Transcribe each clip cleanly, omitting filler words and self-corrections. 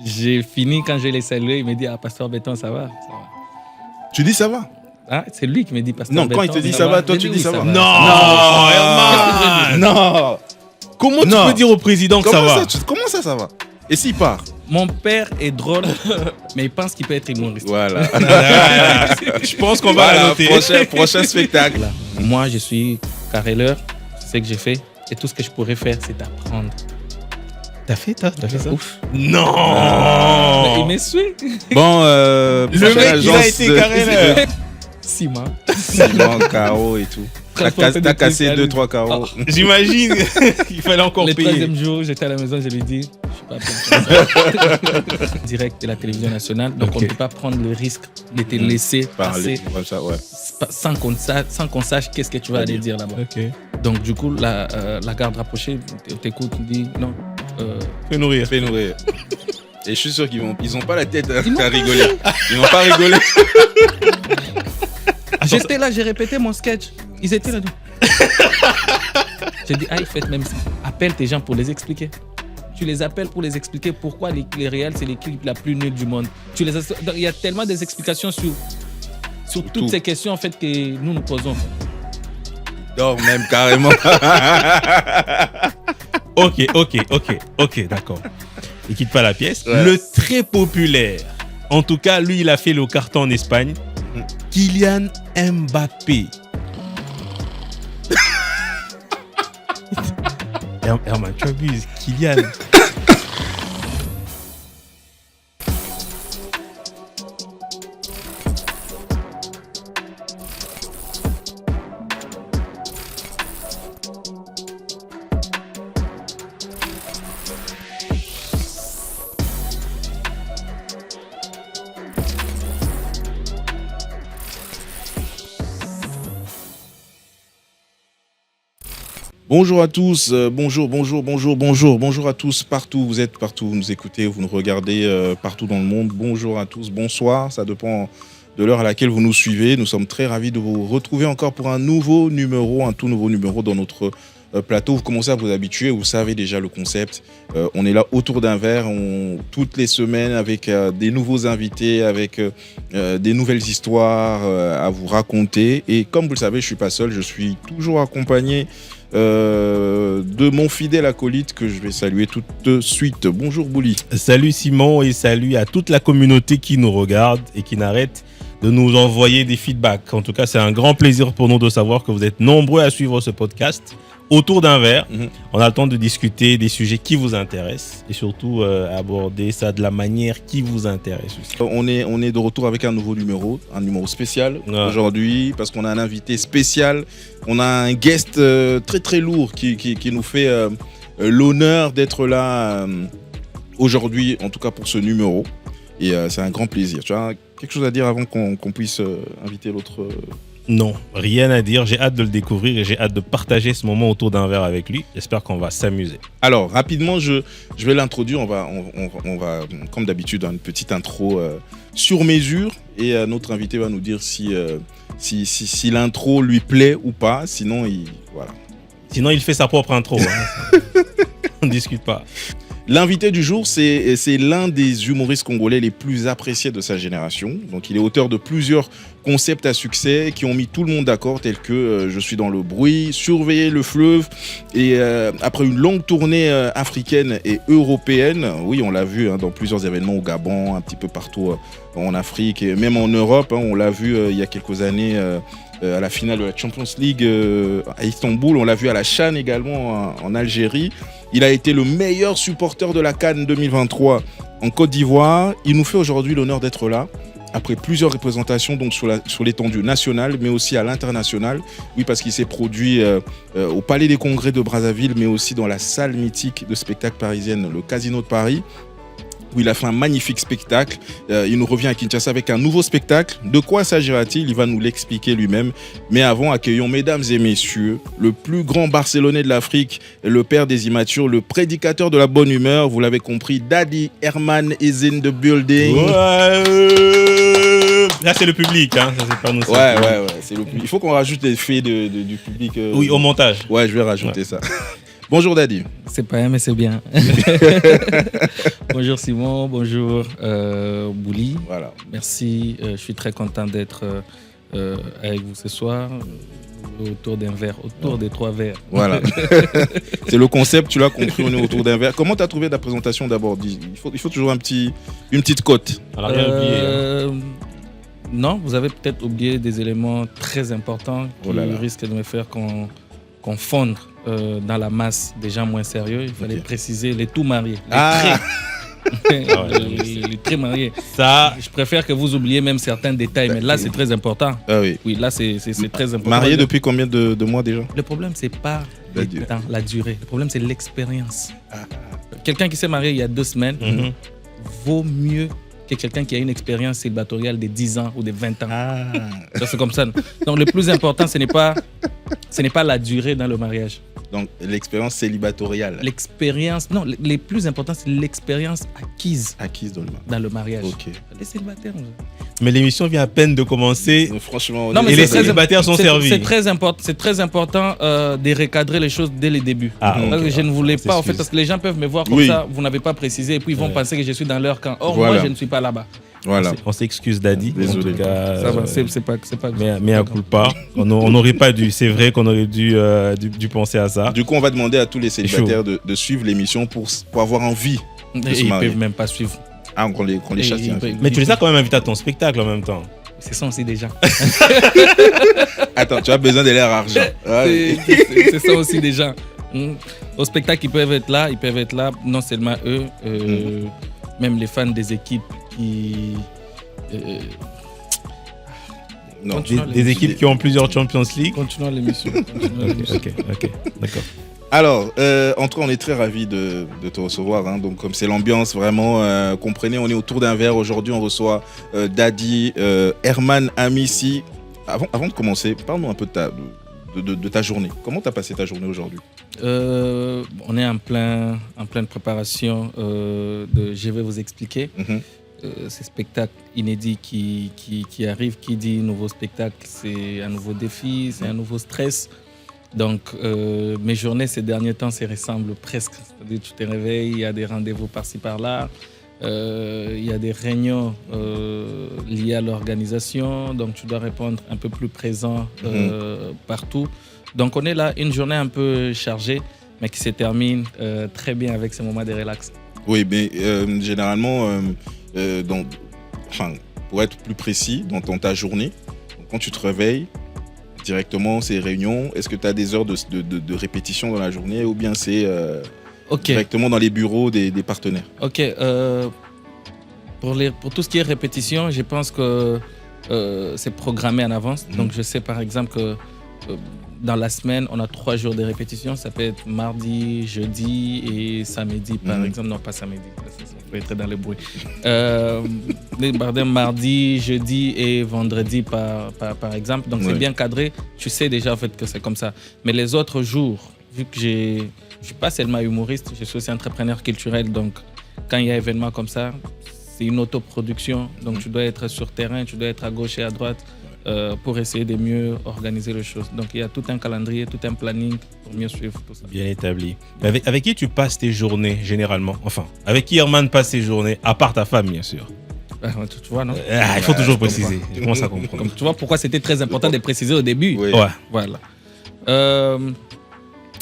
J'ai fini quand je l'ai salué, il me dit Pasteur Béton, ça va. Tu dis ça va? Ah, c'est lui qui me dit Pasteur Non, Béton. quand il te dit ça va, toi tu dis ça va. Non, Herman. Non. Comment tu peux dire au président que ça va? Comment ça va? Et s'il part? Mon père est drôle, mais il pense qu'il peut être humoriste. Voilà. Je pense qu'on va la noter. Prochain spectacle. Là. Moi, je suis carréleur, c'est ce que j'ai fait. Et tout ce que je pourrais faire, c'est d'apprendre. T'as fait ça? Ouf. Non. Mais il me suit. Bon, Le mec, il a été carréleur. Ciment. Carreaux et tout. T'as cassé 2-3 carreaux. J'imagine qu'il fallait encore Le payer. troisième jour, j'étais à la maison, je lui ai dit, je ne suis pas prêt. Direct de la télévision nationale, donc on ne peut pas prendre le risque de te laisser passer comme ça, ouais. sans qu'on sache qu'est-ce que tu vas aller dire là-bas. Ok. Donc du coup, la garde rapprochée t'écoute, dit non. Fais nourrir. Et je suis sûr qu'ils ont pas la tête à rigoler. Ils vont pas rigoler. J'étais là, j'ai répété mon sketch. Ils étaient là. J'ai dit, faites même ça. Appelle tes gens pour les expliquer. Tu les appelles pour les expliquer pourquoi les Real, c'est l'équipe la plus nulle du monde. Il y a tellement des explications sur toutes ces questions en fait, que nous nous posons. Dors même carrément. Ok, d'accord. Il quitte pas la pièce. Ouais. Le très populaire, en tout cas, lui, il a fait le carton en Espagne. Kylian Mbappé. Herman, tu abuses. Kylian. Bonjour à tous, bonjour à tous, partout, vous êtes partout, vous nous écoutez, vous nous regardez partout dans le monde. Bonjour à tous, bonsoir, ça dépend de l'heure à laquelle vous nous suivez. Nous sommes très ravis de vous retrouver encore pour un nouveau numéro, un tout nouveau numéro dans notre plateau. Vous commencez à vous habituer, vous savez déjà le concept. On est là autour d'un verre, toutes les semaines avec des nouveaux invités, avec des nouvelles histoires à vous raconter. Et comme vous le savez, je suis pas seul, je suis toujours accompagné de mon fidèle acolyte que je vais saluer tout de suite. Bonjour Bouli. Salut Simon et salut à toute la communauté qui nous regarde et qui n'arrête de nous envoyer des feedbacks. En tout cas, c'est un grand plaisir pour nous de savoir que vous êtes nombreux à suivre ce podcast autour d'un verre. On a le temps de discuter des sujets qui vous intéressent et surtout aborder ça de la manière qui vous intéresse aussi. On est de retour avec un nouveau numéro spécial aujourd'hui parce qu'on a un invité spécial. On a un guest très très lourd qui nous fait l'honneur d'être là aujourd'hui, en tout cas pour ce numéro. Et c'est un grand plaisir. Tu as quelque chose à dire avant qu'on puisse inviter l'autre Non, rien à dire. J'ai hâte de le découvrir et j'ai hâte de partager ce moment autour d'un verre avec lui. J'espère qu'on va s'amuser. Alors, rapidement, je vais l'introduire. On va, comme d'habitude, une petite intro sur mesure. Et notre invité va nous dire si l'intro lui plaît ou pas. Sinon, voilà. Sinon, il fait sa propre intro. Hein. On ne discute pas. L'invité du jour, c'est l'un des humoristes congolais les plus appréciés de sa génération. Donc, il est auteur de plusieurs concepts à succès qui ont mis tout le monde d'accord, tels que Je suis dans le bruit, Surveiller le fleuve. Et après une longue tournée africaine et européenne, oui, on l'a vu dans plusieurs événements au Gabon, un petit peu partout en Afrique et même en Europe. On l'a vu il y a quelques années à la finale de la Champions League à Istanbul. On l'a vu à la CHAN également en Algérie. Il a été le meilleur supporter de la CAN 2023 en Côte d'Ivoire. Il nous fait aujourd'hui l'honneur d'être là, après plusieurs représentations donc sur l'étendue nationale, mais aussi à l'international. Oui, parce qu'il s'est produit au Palais des Congrès de Brazzaville, mais aussi dans la salle mythique de spectacle parisienne, le Casino de Paris, où il a fait un magnifique spectacle. Il nous revient à Kinshasa avec un nouveau spectacle. De quoi s'agira-t-il ? Il va nous l'expliquer lui-même. Mais avant, accueillons, mesdames et messieurs, le plus grand Barcelonais de l'Afrique, le père des immatures, le prédicateur de la bonne humeur. Vous l'avez compris, Daddy Herman is in the building. Là, c'est le public, hein. Ça, c'est pas nous. Ouais. C'est le public. Il faut qu'on rajoute l'effet du public. Oui, au montage. Ouais, je vais rajouter ça. Bonjour Dadi. C'est pas un, mais c'est bien. Bonjour Simon, bonjour Bouli. Voilà. Merci, je suis très content d'être avec vous ce soir. Autour d'un verre, autour des 3 verres. Voilà. C'est le concept, tu l'as compris, on est autour d'un verre. Comment tu as trouvé la présentation d'abord? Il faut toujours une petite cote. On a rien oublié. Non, vous avez peut-être oublié des éléments très importants qui là là. risquent de me faire confondre dans la masse des gens moins sérieux. Il fallait préciser les tout mariés. Les très mariés. Ça, Je préfère que vous oubliez même certains détails, mais là c'est très important. Ah oui. Oui, là c'est très important. Marié depuis combien de mois déjà? Le problème c'est pas La le durée. temps, la durée. Le problème c'est l'expérience. Quelqu'un qui s'est marié il y a 2 semaines vaut mieux que quelqu'un qui a une expérience célibatoriale de 10 ans ou de 20 ans. Ça, c'est comme ça. Donc le plus important ce n'est pas la durée dans le mariage. Donc l'expérience célibatoriale. L'expérience, non, les plus importants c'est l'expérience acquise Acquise dans le mariage. dans le mariage. Ok. Les célibataires. mais l'émission vient à peine de commencer Donc, franchement, Non, mais et c'est les très- célibataires sont servis. C'est très important de recadrer les choses dès le début. Ah, Parce ok. que je ne voulais On pas, en fait, s'excuse. parce que les gens peuvent me voir comme Oui. ça, vous n'avez pas précisé, et puis ils vont Ouais. penser que je suis dans leur camp. Or, Voilà. moi, je ne suis pas là-bas. Voilà. On s'excuse Daddy. Désolé. En tout cas, Ça va, c'est pas. mais à coup pas. On n'aurait pas dû. C'est vrai qu'on aurait dû penser à ça. Du coup, on va demander à tous les célibataires de suivre l'émission pour avoir envie. Et se ils marier. peuvent même pas suivre. Ah, qu'on les chasse. Et tiens. Mais tu les as quand même invités à ton spectacle en même temps. C'est ça aussi déjà. Attends, tu as besoin de leur argent. Ah, oui. C'est ça aussi déjà. Au spectacle, ils peuvent être là, non seulement eux, même les fans des équipes qui. Non. Continue. Des équipes qui ont plusieurs Champions League. Continuons l'émission. Ok, d'accord. Alors, en tout cas, on est très ravis de te recevoir. Hein. Donc, comme c'est l'ambiance, vraiment, comprenez, on est autour d'un verre. Aujourd'hui, on reçoit Dadi, Herman Amissi. Avant de commencer, parle-nous un peu de ta journée. Comment tu as passé ta journée aujourd'hui? On est en pleine préparation de Je vais vous expliquer. Ces spectacles inédits qui arrivent, qui dit nouveau spectacle, c'est un nouveau défi, c'est un nouveau stress. Donc, mes journées ces derniers temps se ressemblent presque. C'est-à-dire, tu te réveilles, il y a des rendez-vous par-ci par-là, il y a des réunions liées à l'organisation, donc tu dois répondre un peu plus présent partout. Donc, on est là, une journée un peu chargée, mais qui se termine très bien avec ce moment de relax. Oui, mais généralement, pour être plus précis, dans ta journée, quand tu te réveilles, directement ces réunions, est-ce que tu as des heures de répétition dans la journée ou bien c'est Ok. directement dans les bureaux des partenaires? Ok. Pour tout ce qui est répétition, je pense que c'est programmé en avance. Donc, je sais par exemple que dans la semaine, on a 3 jours de répétition. Ça peut être mardi, jeudi et samedi, par exemple. Non, pas samedi. Ça peut être dans le bruit. Mardi, jeudi et vendredi, par exemple. Donc, c'est bien cadré. Tu sais déjà en fait que c'est comme ça. Mais les autres jours, vu que je ne suis pas seulement humoriste, je suis aussi entrepreneur culturel. Donc, quand il y a un événement comme ça, c'est une autoproduction. Donc, tu dois être sur terrain, tu dois être à gauche et à droite pour essayer de mieux organiser les choses. Donc, il y a tout un calendrier, tout un planning pour mieux suivre tout ça. Bien établi. Mais avec qui tu passes tes journées généralement? Enfin, avec qui Herman passe ses journées, à part ta femme, bien sûr. Tu vois, non? Il faut toujours préciser. Je commence à comprendre. Comme tu vois pourquoi c'était très important de préciser au début. Oui. Ouais, Voilà.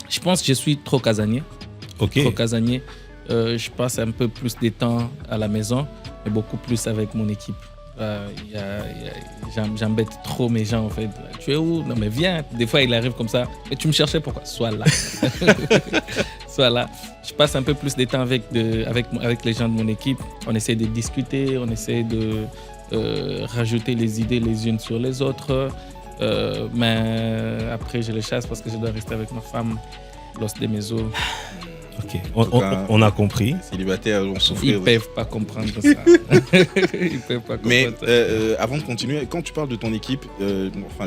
Je pense que je suis trop casanier. ok. Trop casanier. Je passe un peu plus de temps à la maison, mais beaucoup plus avec mon équipe. J'embête trop mes gens en fait. Tu es où? Non mais viens. Des fois il arrive comme ça. Mais tu me cherchais pourquoi? Sois là. Sois là. Je passe un peu plus de temps avec les gens de mon équipe. On essaie de discuter, on essaie de rajouter les idées les unes sur les autres. Mais après je les chasse parce que je dois rester avec ma femme, l'os de mes os. Ok, on a compris. Célibataires ont souffert. Ils peuvent pas comprendre ça. Ils peuvent pas comprendre Mais ça. avant de continuer, quand tu parles de ton équipe,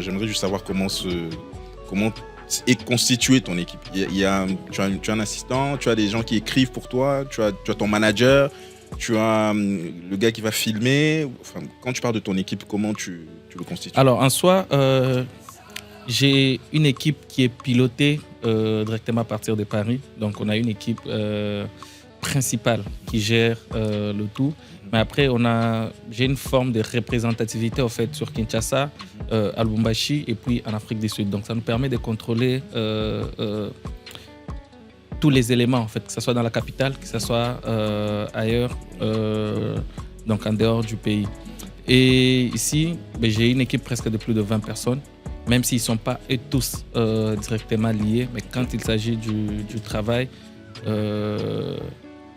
j'aimerais juste savoir comment est constituée ton équipe. Tu as un assistant, tu as des gens qui écrivent pour toi, tu as ton manager, tu as le gars qui va filmer. Enfin, quand tu parles de ton équipe, comment tu le constitues? Alors en soi, J'ai une équipe qui est pilotée directement à partir de Paris. Donc, on a une équipe principale qui gère le tout. Mais après, j'ai une forme de représentativité en fait, sur Kinshasa, à Lubumbashi et puis en Afrique du Sud. Donc, ça nous permet de contrôler tous les éléments, en fait, que ce soit dans la capitale, que ce soit ailleurs, donc en dehors du pays. Et ici, j'ai une équipe presque de plus de 20 personnes, même s'ils ne sont pas tous directement liés. Mais quand il s'agit du travail,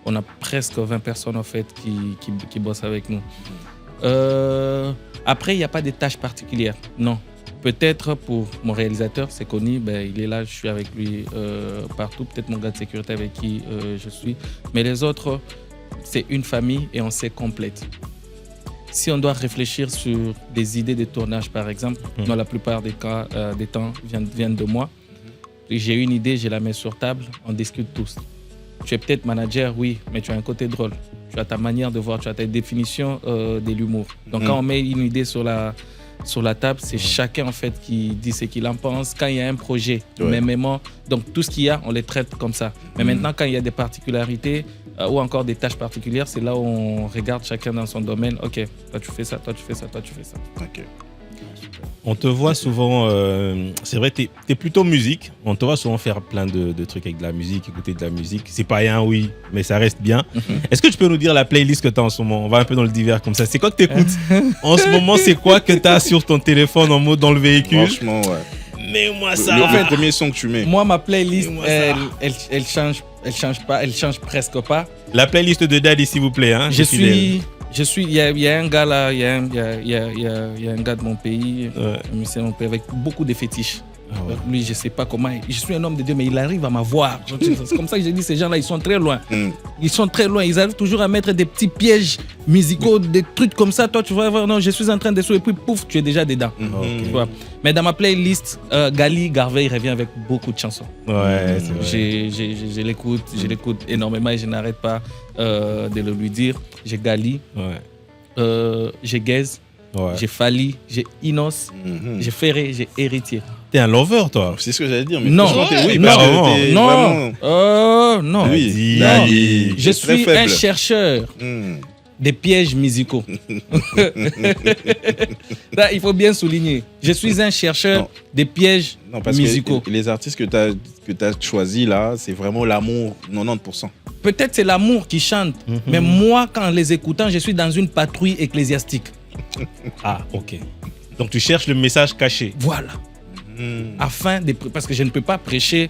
on a presque 20 personnes en fait, qui bossent avec nous. Après, il n'y a pas de tâches particulières, non. Peut-être pour mon réalisateur, c'est connu, il est là, je suis avec lui partout. Peut-être mon gars de sécurité avec qui je suis. Mais les autres, c'est une famille et on se complète. Si on doit réfléchir sur des idées de tournage, par exemple, dans la plupart des cas, des temps viennent de moi. J'ai une idée, je la mets sur table, on discute tous. Tu es peut-être manager, oui, mais tu as un côté drôle. Tu as ta manière de voir, tu as ta définition de l'humour. Donc quand on met une idée sur la table, c'est chacun en fait qui dit ce qu'il en pense. Quand il y a un projet, mêmement, donc tout ce qu'il y a, on les traite comme ça. Mais maintenant, quand il y a des particularités ou encore des tâches particulières, c'est là où on regarde chacun dans son domaine. Ok, toi tu fais ça, toi tu fais ça, toi tu fais ça. Ok. On te voit souvent, c'est vrai, t'es plutôt musique. On te voit souvent faire plein de trucs avec de la musique, écouter de la musique. C'est pas rien, oui, mais ça reste bien. Est-ce que tu peux nous dire la playlist que tu as en ce moment? On va un peu dans le divers comme ça. C'est quoi que tu écoutes en ce moment? C'est quoi que tu as sur ton téléphone en mode dans le véhicule? Franchement, ouais. Mets-moi ça. Le premier son que tu mets. Moi, ma playlist, elle change pas, elle change presque pas. La playlist de Daddy, s'il vous plaît. Hein, il y a un gars là, il y a un gars de mon pays, avec beaucoup de fétiches. Ah ouais. Lui, je sais pas comment. Je suis un homme de Dieu, mais il arrive à m'avoir. C'est comme ça que j'ai dit, ces gens-là, ils sont très loin. Ils sont très loin. Ils arrivent toujours à mettre des petits pièges musicaux, des trucs comme ça. Toi, tu vas voir, non, je suis en train de jouer, et puis pouf, tu es déjà dedans. Tu vois. Mais dans ma playlist, Gali Garvey, il revient avec beaucoup de chansons. Ouais, c'est vrai. Je l'écoute énormément et je n'arrête pas de le lui dire. J'ai Gali, j'ai Gaze, j'ai Fali, j'ai Inos, j'ai Ferré, j'ai Héritier. T'es un lover, toi. C'est ce que j'allais dire. Mais non, oui, non, parce que t'es non. Oui, non. Je suis un chercheur des pièges musicaux. Là, il faut bien souligner. Je suis un chercheur des pièges musicaux. Que les artistes que tu as choisis là, c'est vraiment l'amour 90%. Peut-être c'est l'amour qui chante, mais moi, quand les écoutant, je suis dans une patrouille ecclésiastique. Ah, ok. Donc tu cherches le message caché. Voilà. Parce que je ne peux pas prêcher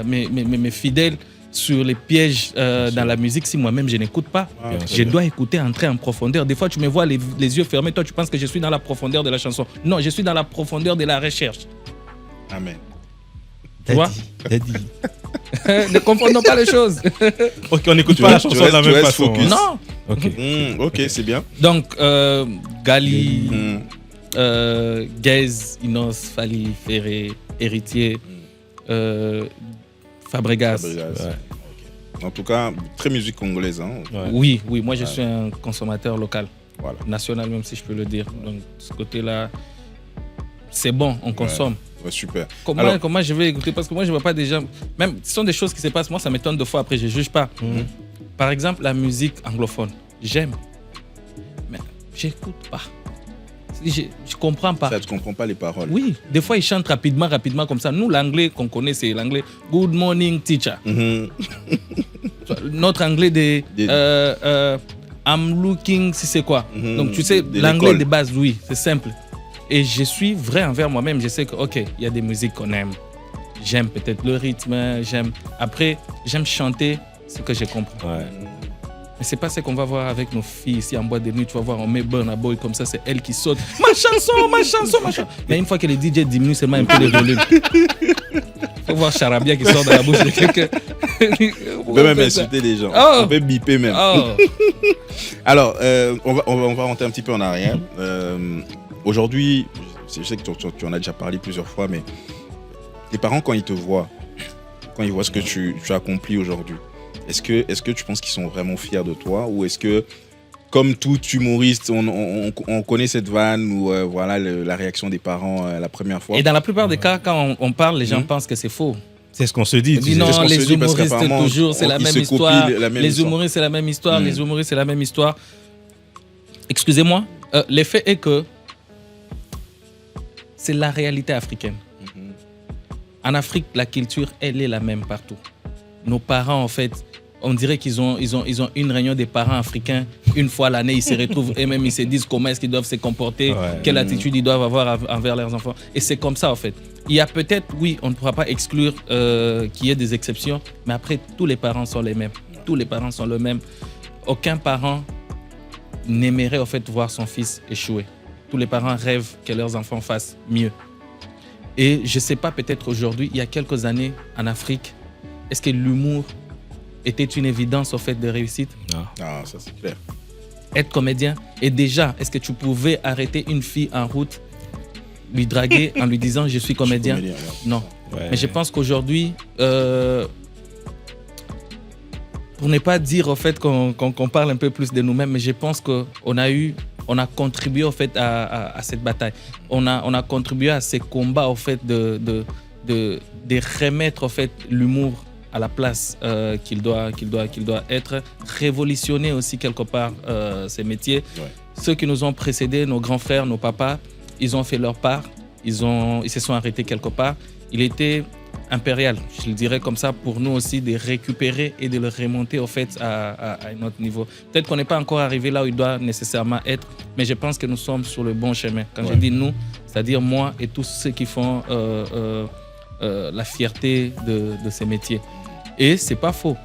mes fidèles sur les pièges dans la musique si moi-même je n'écoute pas. Je dois écouter, entrer en profondeur. Des fois, tu me vois les yeux fermés, toi tu penses que je suis dans la profondeur de la chanson. Non, je suis dans la profondeur de la recherche. Amen. Tu vois? Ne confondons pas les choses. Ok, on n'écoute pas la chanson de la même façon. Focus. Non. Ok, c'est bien. Donc, Gali, Gaze, Inos, Fali, Ferré, Héritier, Fabregas. En tout cas, très musique congolaise. Hein. Oui, moi je suis un consommateur local, national même si je peux le dire. Donc, de ce côté-là, c'est bon, on consomme. Ouais, super. Comment je vais écouter? Parce que moi, je ne vois pas des gens. Même, ce sont des choses qui se passent. Moi, ça m'étonne de fois. Après, je ne juge pas. Par exemple, la musique anglophone, j'aime. Mais je n'écoute pas. Je ne comprends pas. Ça, tu ne comprends pas les paroles. Oui, des fois, ils chantent rapidement comme ça. Nous, l'anglais qu'on connaît, c'est l'anglais Good morning, teacher. Notre anglais I'm looking, si c'est quoi. Donc, tu sais, l'anglais de base, oui, c'est simple. Et je suis vrai envers moi-même. Je sais que, ok, il y a des musiques qu'on aime. J'aime peut-être le rythme, j'aime. Après, j'aime chanter ce que je comprends. Mais c'est pas ce qu'on va voir avec nos filles ici en boîte de nuit. Tu vas voir, on met Burna Boy comme ça, c'est elle qui saute. Ma chanson. Mais une fois que les DJ diminuent seulement un peu les volumes. Faut voir Charabia qui sort de la bouche de quelqu'un. On peut même insulter les gens. On peut biper même. Alors, on va rentrer un petit peu en arrière. Aujourd'hui, je sais que tu en as déjà parlé plusieurs fois, mais tes parents, quand ils te voient, quand ils voient ce que tu as accompli aujourd'hui, est-ce que tu penses qu'ils sont vraiment fiers de toi, ou est-ce que comme tout humoriste, on connaît cette vanne où voilà la réaction des parents la première fois. Et dans la plupart des cas, quand on parle, les gens pensent que c'est faux. C'est ce qu'on se dit. On dit non, ce qu'on se les dit, parce humoristes qu'apparemment, toujours, c'est la ils même se histoire. copient la même Les histoire. humoristes, c'est la même histoire. Les humoristes, c'est la même histoire. Excusez-moi, l'effet est que c'est la réalité africaine. En Afrique, la culture, elle est la même partout. Nos parents, en fait, on dirait qu'ils ont une réunion des parents africains. Une fois l'année, ils se retrouvent et même ils se disent comment est-ce qu'ils doivent se comporter, quelle attitude ils doivent avoir envers leurs enfants. Et c'est comme ça, en fait. Il y a peut-être, oui, on ne pourra pas exclure qu'il y ait des exceptions, mais après, tous les parents sont les mêmes. Tous les parents sont les mêmes. Aucun parent n'aimerait, en fait, voir son fils échouer. Tous les parents rêvent que leurs enfants fassent mieux. Et je ne sais pas, peut-être aujourd'hui, il y a quelques années, en Afrique, est-ce que l'humour était une évidence au fait de réussite? Non. Ah, ça c'est clair. Être comédien. Et déjà, est-ce que tu pouvais arrêter une fille en route, lui draguer en lui disant je suis comédien? Non. Ouais. Mais je pense qu'aujourd'hui, pour ne pas dire au fait qu'on parle un peu plus de nous-mêmes, mais je pense qu'on a contribué au fait à cette bataille. On a contribué à ces combats au fait de remettre au fait l'humour à la place qu'il doit être, révolutionner aussi quelque part ces métiers. Ouais. Ceux qui nous ont précédés, nos grands frères, nos papas, ils ont fait leur part, ils se sont arrêtés quelque part. Il était impérial, je le dirais comme ça, pour nous aussi de récupérer et de le remonter au fait à un autre niveau. Peut-être qu'on n'est pas encore arrivé là où il doit nécessairement être, mais je pense que nous sommes sur le bon chemin. Quand je dis nous, c'est-à-dire moi et tous ceux qui font la fierté de ces métiers. Et c'est pas faux.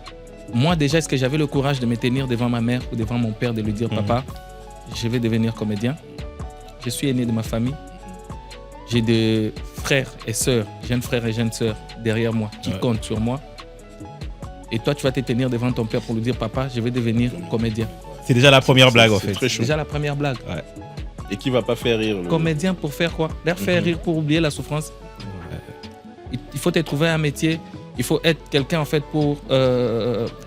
Moi déjà, est-ce que j'avais le courage de me tenir devant ma mère ou devant mon père, de lui dire papa, je vais devenir comédien. Je suis aîné de ma famille. J'ai des frères et sœurs, jeunes frères et jeunes sœurs derrière moi qui comptent sur moi. Et toi, tu vas te tenir devant ton père pour lui dire papa, je vais devenir comédien. C'est déjà la première blague, en fait. Très chaud. Déjà la première blague. Ouais. Et qui va pas faire rire Comédien pour faire quoi? Leur faire rire pour oublier la souffrance. Il faut te trouver un métier. Il faut être quelqu'un en fait pour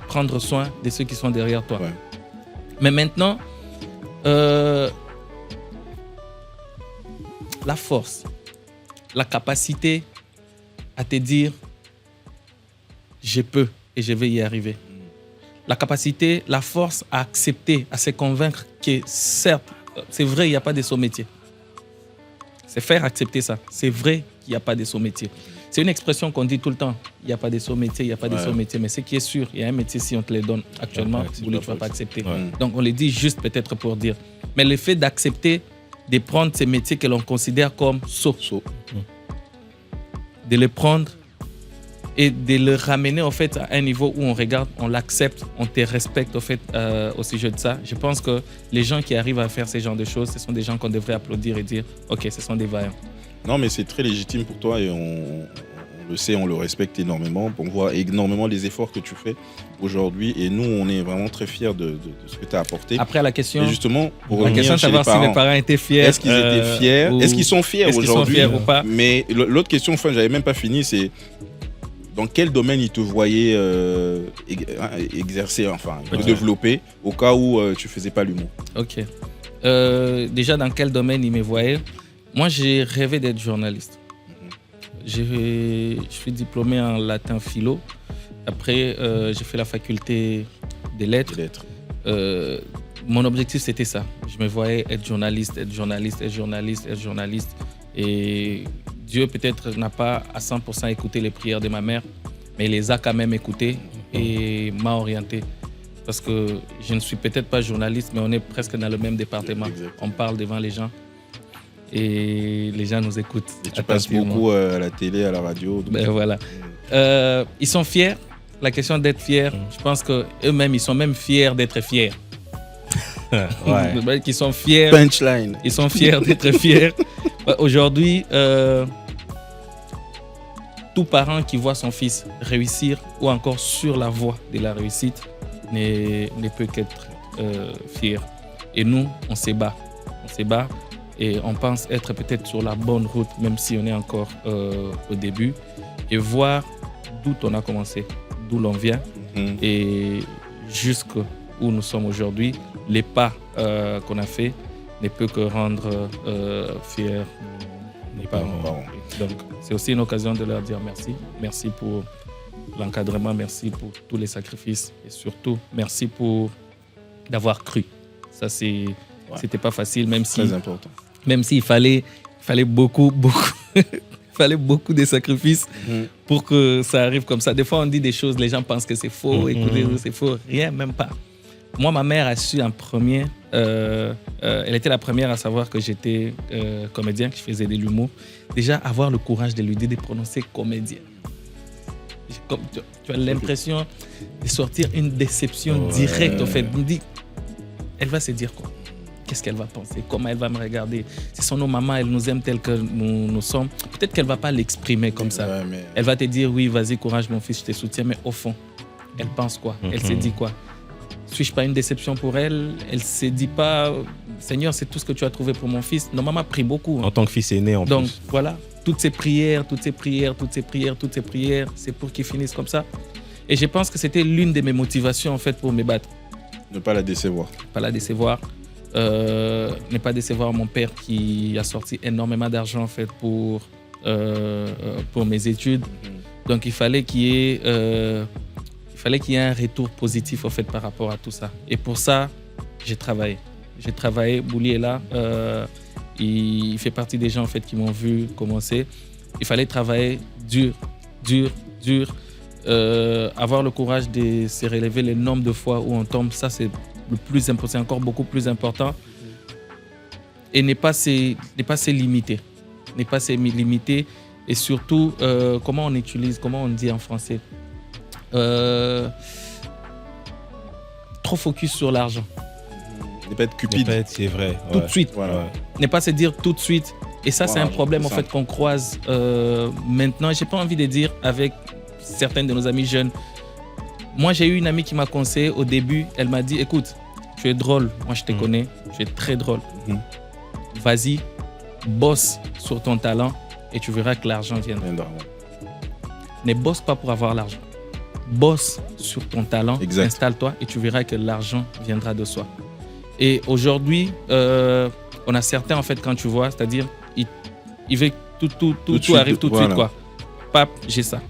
prendre soin de ceux qui sont derrière toi. Ouais. Mais maintenant, la force, la capacité à te dire je peux et je vais y arriver. La capacité, la force à accepter, à se convaincre que certes, c'est vrai, il n'y a pas de saut métier. C'est faire accepter ça. C'est vrai qu'il n'y a pas de saut métier. C'est une expression qu'on dit tout le temps. Il n'y a pas de saut métier, il n'y a pas de saut métier. Mais ce qui est sûr, il y a un métier, si on te le donne actuellement, tu ne vas pas accepter. Ouais. Donc on le dit juste peut-être pour dire. Mais le fait d'accepter de prendre ces métiers que l'on considère comme sauts, de les prendre et de le ramener en fait à un niveau où on regarde, on l'accepte, on te respecte en fait, au sujet de ça. Je pense que les gens qui arrivent à faire ce genre de choses, ce sont des gens qu'on devrait applaudir et dire ok, ce sont des vaillants. Non, mais c'est très légitime pour toi et on le sait, on le respecte énormément. On voit énormément les efforts que tu fais aujourd'hui et nous, on est vraiment très fiers de ce que tu as apporté. Après, la question, et justement, pour la revenir question de chez les savoir si mes parents, parents étaient fiers. est-ce qu'ils étaient fiers? Est-ce qu'ils sont fiers est-ce qu'ils sont aujourd'hui? fiers ou pas? Mais l'autre question, enfin, j'avais même pas fini, c'est dans quel domaine ils te voyaient exercer, enfin, te développer au cas où tu faisais pas l'humour? Ok. Déjà, dans quel domaine ils me voyaient? Moi, j'ai rêvé d'être journaliste. Je suis diplômé en latin philo. Après, j'ai fait la faculté des lettres. Mon objectif, c'était ça. Je me voyais être journaliste. Et Dieu, peut-être, n'a pas à 100% écouté les prières de ma mère, mais il les a quand même écoutées et m'a orienté. Parce que je ne suis peut-être pas journaliste, mais on est presque dans le même département. Exactement. On parle devant les gens et les gens nous écoutent. Et tu passes beaucoup à la télé, à la radio. Ben voilà. Ils sont fiers. La question d'être fiers, je pense qu'eux-mêmes, ils sont même fiers d'être fiers. Ouais. Ils sont fiers. Punchline. Ils sont fiers d'être fiers. Aujourd'hui, tout parent qui voit son fils réussir ou encore sur la voie de la réussite ne peut qu'être fier. Et nous, on se bat. On se bat et on pense être peut-être sur la bonne route, même si on est encore au début, et voir d'où on a commencé, d'où l'on vient et jusqu'où où nous sommes aujourd'hui. Les pas qu'on a fait ne peut que rendre fiers les parents. Donc, c'est aussi une occasion de leur dire merci. Merci pour l'encadrement, merci pour tous les sacrifices et surtout, merci pour d'avoir cru. Ça, c'était pas facile, même si... Très important. Même s'il fallait beaucoup fallait beaucoup de sacrifices pour que ça arrive comme ça. Des fois, on dit des choses, les gens pensent que c'est faux, écoutez, c'est faux. Rien, même pas. Moi, ma mère a su en premier, elle était la première à savoir que j'étais comédien, que je faisais de l'humour. Déjà, avoir le courage de lui dire de prononcer comédien. Tu as l'impression de sortir une déception directe, en fait. Elle me dit, elle va se dire quoi? Qu'est-ce qu'elle va penser? Comment elle va me regarder? Ce sont nos mamans, elles nous aiment telles que nous sommes. Peut-être qu'elle ne va pas l'exprimer comme ça. Ouais, mais... Elle va te dire, oui, vas-y, courage, mon fils, je te soutiens. Mais au fond, elle pense quoi? Elle se dit quoi? Suis-je pas une déception pour elle? Elle ne se dit pas, Seigneur, c'est tout ce que tu as trouvé pour mon fils. Nos mamans prient beaucoup. En tant que fils aîné, en plus. Donc, voilà, toutes ces prières, c'est pour qu'ils finissent comme ça. Et je pense que c'était l'une de mes motivations, en fait, pour me battre. Ne pas la décevoir. Pas la décevoir. Ne pas décevoir mon père qui a sorti énormément d'argent, en fait, pour mes études. Donc, il fallait qu'il y ait un retour positif, en fait, par rapport à tout ça. Et pour ça, j'ai travaillé. Bouli est là. Il fait partie des gens, en fait, qui m'ont vu commencer. Il fallait travailler dur. Avoir le courage de se relever le nombre de fois où on tombe, ça, c'est le plus important. C'est encore beaucoup plus important. Et ne pas se limiter. Ne pas se limiter. Et surtout, comment on dit en français? Trop focus sur l'argent. Ne pas être cupide. C'est vrai. Tout de suite. Voilà. Ne pas se dire tout de suite. Et ça, c'est un problème en fait, qu'on croise maintenant. Je n'ai pas envie de dire avec certains de nos amis jeunes. Moi, j'ai eu une amie qui m'a conseillé au début. Elle m'a dit, écoute, tu es drôle. Moi, je te connais. Tu es très drôle. Vas-y, bosse sur ton talent et tu verras que l'argent viendra. Ne bosse pas pour avoir l'argent. Bosse sur ton talent, installe-toi et tu verras que l'argent viendra de soi. Et aujourd'hui, on a certains, en fait, quand tu vois, c'est-à-dire, il veut tout arrive tout de suite, quoi. Pape, j'ai ça.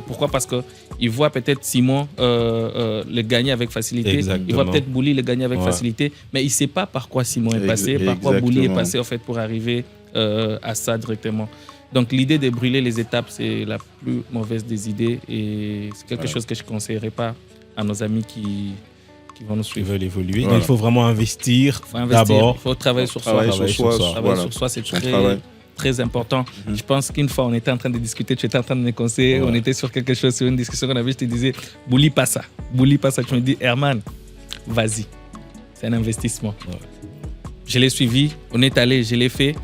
Pourquoi? Parce qu'il voit peut-être Simon le gagner avec facilité. Exactement. Il voit peut-être Bouli le gagner avec facilité. Mais il ne sait pas par quoi Simon est passé, par quoi Bouli est passé, en fait, pour arriver à ça directement. Donc, l'idée de brûler les étapes, c'est la plus mauvaise des idées. Et c'est quelque chose que je ne conseillerais pas à nos amis qui vont nous suivre. Ils veulent évoluer. Donc, il faut vraiment investir, d'abord. Il faut travailler sur soi. Travailler sur soi, c'est très important. Je pense qu'une fois, on était en train de discuter, tu étais en train de me conseiller, on était sur quelque chose, sur une discussion qu'on avait, je te disais, Bouli, pas ça. Tu me dis, Herman, vas-y. C'est un investissement. Je l'ai suivi, on est allé, je l'ai fait.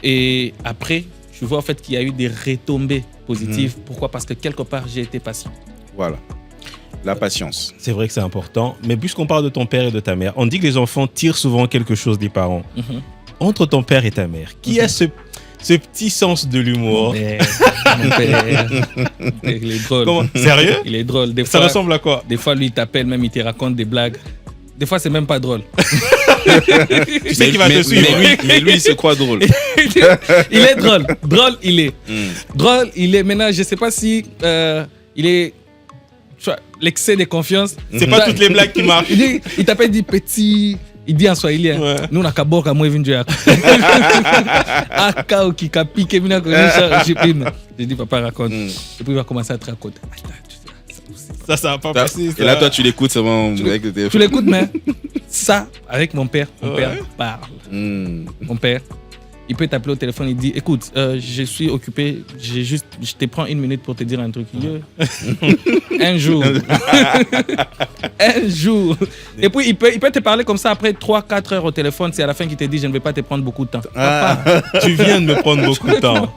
Et après, je vois en fait qu'il y a eu des retombées positives. Pourquoi? Parce que quelque part, j'ai été patient. Voilà. La patience. C'est vrai que c'est important. Mais puisqu'on parle de ton père et de ta mère, on dit que les enfants tirent souvent quelque chose des parents. Entre ton père et ta mère, qui a ce petit sens de l'humour? Mon père, il est drôle. Comment? Sérieux? Il est drôle. Ça ressemble à quoi? Des fois, lui, il t'appelle, même il te raconte des blagues. Des fois, c'est même pas drôle. Tu sais qu'il va te suivre. Mais lui, c'est quoi drôle? Il est drôle. Drôle, il est. Drôle, il est. Maintenant, je sais pas si il est... Tu vois, l'excès de confiance. C'est pas toutes les blagues qui marchent. Il t'appelle, il dit petit... Il dit en swahili, nous on a kaboka moi venu à Aka qui a piqué mina que je dis papa raconte. Et puis il va commencer à te raconter. Ça va pas passer. Et là toi tu l'écoutes seulement avec le téléphone. Tu l'écoutes mais ça avec mon père parle. Mon père il peut t'appeler au téléphone, il dit écoute, je suis occupé, je te prends une minute pour te dire un truc. Un jour. Et puis il peut te parler comme ça après 3-4 heures au téléphone, c'est à la fin qu'il te dit je ne vais pas te prendre beaucoup de temps. Tu viens de me prendre beaucoup de temps.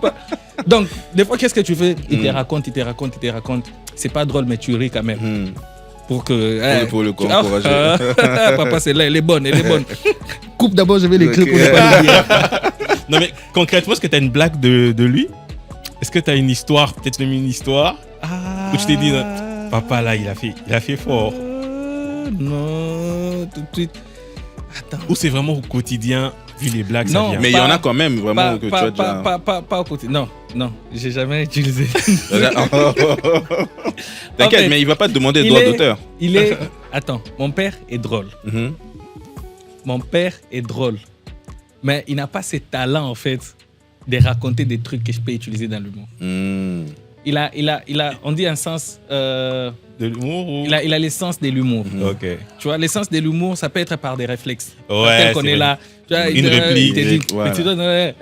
Donc, des fois, qu'est-ce que tu fais? Il te raconte. C'est pas drôle, mais tu ris quand même. Pour le encourager. Papa, c'est là, elle est bonne. Coupe d'abord, je vais l'écrire pour ne pas l'oublier. Non, mais concrètement, est-ce que tu as une blague de lui? Est-ce que tu as une histoire, peut-être même une histoire où tu t'es dit, papa, là, il a fait fort? non, tout de suite. Attends. Ou c'est vraiment au quotidien, vu les blagues, Non, ça vient. Mais il y en a quand même vraiment que tu as déjà. Pas au côté. Non, j'ai jamais utilisé. T'inquiète, En fait, mais il va pas te demander de il droit est- d'auteur. Il est. Attends, mon père est drôle. Mhm. Mon père est drôle. Mais il n'a pas ce talent, en fait, de raconter des trucs que je peux utiliser dans l'humour. Hmm. Il a, on dit un sens. De l'humour ou... Il a l'essence de l'humour. Ok. Tu vois, l'essence de l'humour, ça peut être par des réflexes. Ouais, Tel qu'on c'est est vrai. là. Tu vois, Une réplique, il te dit, voilà. mais tu donnes, ouais.